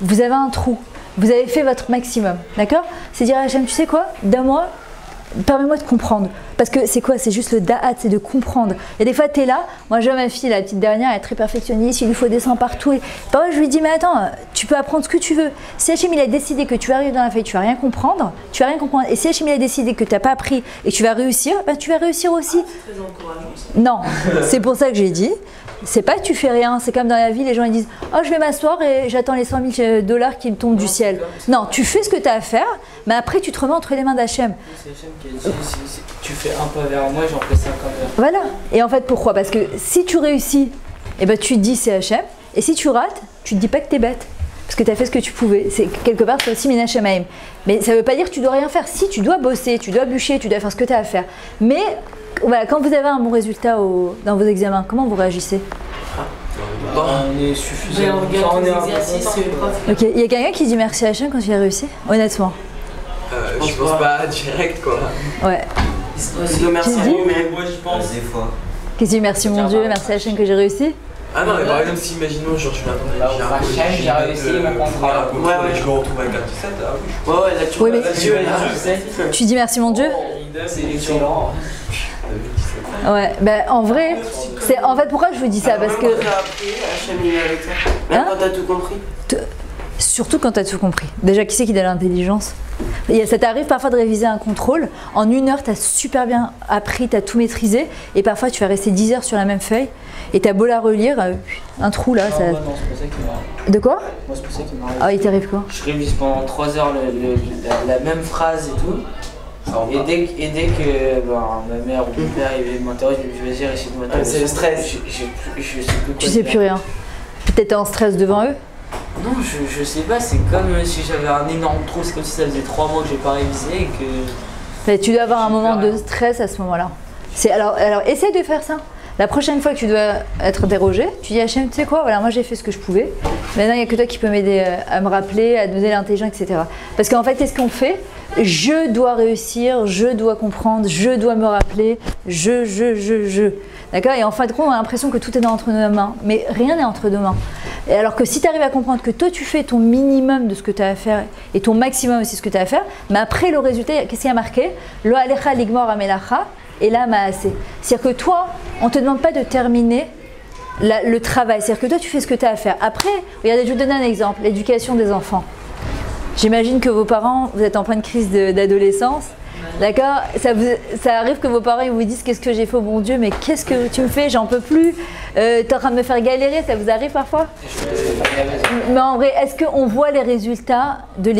Speaker 1: Vous avez un trou. Vous avez fait votre maximum. D'accord? C'est dire à Hachem, tu sais quoi? Donne-moi. Permets-moi de comprendre. Parce que c'est quoi? C'est juste le da'at, c'est de comprendre. Et des fois, tu es là. Moi, je vois ma fille, la petite dernière, elle est très perfectionniste. Il lui faut descendre partout. Et parfois, je lui dis, mais attends, tu peux apprendre ce que tu veux. Si Hachem, il a décidé que tu arrives dans la feuille, tu vas rien comprendre. Tu vas rien comprendre. Et si Hachem, il a décidé que tu n'as pas appris et que tu vas réussir, ben, tu vas réussir aussi.
Speaker 3: C'est très encourageant, ça.
Speaker 1: Non, c'est pour ça que j'ai dit. C'est pas que tu fais rien, c'est comme dans la vie, les gens ils disent « Oh, je vais m'asseoir et j'attends les 100 000 $ qui me tombent du ciel. » Non, tu fais ce que tu as à faire, mais après tu te remets entre les mains d'Hachem.
Speaker 5: C'est Hachem qui a dit si tu fais un pas vers moi, j'en fais 50 vers.
Speaker 1: Voilà. Et en fait, pourquoi? Parce que si tu réussis, eh ben, tu te dis c'est Hachem, et si tu rates, tu te dis pas que t'es bête. Parce que tu as fait ce que tu pouvais. C'est quelque part, c'est aussi Minachem Haïm. Mais ça veut pas dire que tu dois rien faire. Si, tu dois bosser, tu dois bûcher, tu dois faire ce que tu as à faire. Mais voilà, quand vous avez un bon résultat dans vos examens, comment vous réagissez?
Speaker 5: On est suffisant.
Speaker 3: On regarde les exercices, le prof.
Speaker 1: Ok, il y a quelqu'un qui dit merci à Hachem quand il a réussi? Honnêtement.
Speaker 2: Je pense pas direct quoi.
Speaker 1: Ouais.
Speaker 6: Merci,
Speaker 1: Qui dit?
Speaker 6: mais moi j'y pense.
Speaker 8: Des fois.
Speaker 1: Qui dit merci mon Dieu, merci à Hachem que j'ai réussi?
Speaker 2: Ah non, mais par exemple, si imaginons, genre tu m'attends,
Speaker 5: j'ai réussi mon contrat.
Speaker 2: Ouais, je me retrouve avec un 17, ah oui.
Speaker 6: Ouais, là tu
Speaker 1: Oui,
Speaker 6: vois.
Speaker 1: mais tu dis merci mon Dieu?
Speaker 5: C'est excellent.
Speaker 1: Ouais, ben en vrai, en fait pourquoi je vous dis ça? Parce que.
Speaker 6: Hachem il est avec toi. Même quand t'as tout compris.
Speaker 1: Surtout quand tu as tout compris. Déjà, qui c'est qui donne l'intelligence? Ça t'arrive parfois de réviser un contrôle. En 1 heure, tu as super bien appris, tu as tout maîtrisé. Et parfois, tu vas rester 10 heures sur la même feuille. Et tu as beau la relire, un trou là.
Speaker 5: Non,
Speaker 1: ça...
Speaker 5: non, c'est pas ça qui m'arrive.
Speaker 1: De quoi?
Speaker 5: Moi, c'est pas ça qui m'arrive.
Speaker 1: Ah, il t'arrive quoi?
Speaker 5: Je révise pendant 3 heures la même phrase et tout. Et dès que ma mère ou mon père m'interroge, je vais dire, essayer de m'interroger.
Speaker 6: C'est le stress.
Speaker 5: Je sais plus quoi
Speaker 1: Tu sais
Speaker 5: dire.
Speaker 1: plus rien. Peut-être t'es en stress devant eux?
Speaker 5: Non, je sais pas, c'est comme si j'avais un énorme trou, c'est comme si ça faisait 3 mois que j'ai pas révisé et que...
Speaker 1: Mais tu dois avoir un moment de stress à ce moment-là. Alors essaie de faire ça. La prochaine fois que tu dois être interrogé, tu dis Hachem, tu sais quoi, voilà, moi j'ai fait ce que je pouvais. Maintenant, il n'y a que toi qui peux m'aider à me rappeler, à donner l'intelligence, etc. Parce qu'en fait, qu'est-ce qu'on fait? Je dois réussir, je dois comprendre, je dois me rappeler, je. D'accord? Et en fin de compte, on a l'impression que tout est entre nos mains. Mais rien n'est entre nos mains. Et alors que si tu arrives à comprendre que toi, tu fais ton minimum de ce que tu as à faire et ton maximum aussi de ce que tu as à faire, mais après le résultat, qu'est-ce qui a marqué? Lo alecha ligmor amelacha. Et là, assez. C'est-à-dire que toi, on ne te demande pas de terminer le travail. C'est-à-dire que toi, tu fais ce que tu as à faire. Après, regardez, je vous donne un exemple, l'éducation des enfants. J'imagine que vos parents, vous êtes en pleine crise d'adolescence. D'accord? Ça arrive que vos parents ils vous disent qu'est-ce que j'ai fait au bon Dieu, mais qu'est-ce que tu me fais? J'en peux plus. T'es en train de me faire galérer, ça vous arrive parfois? Mais en vrai, est-ce qu'on voit les résultats de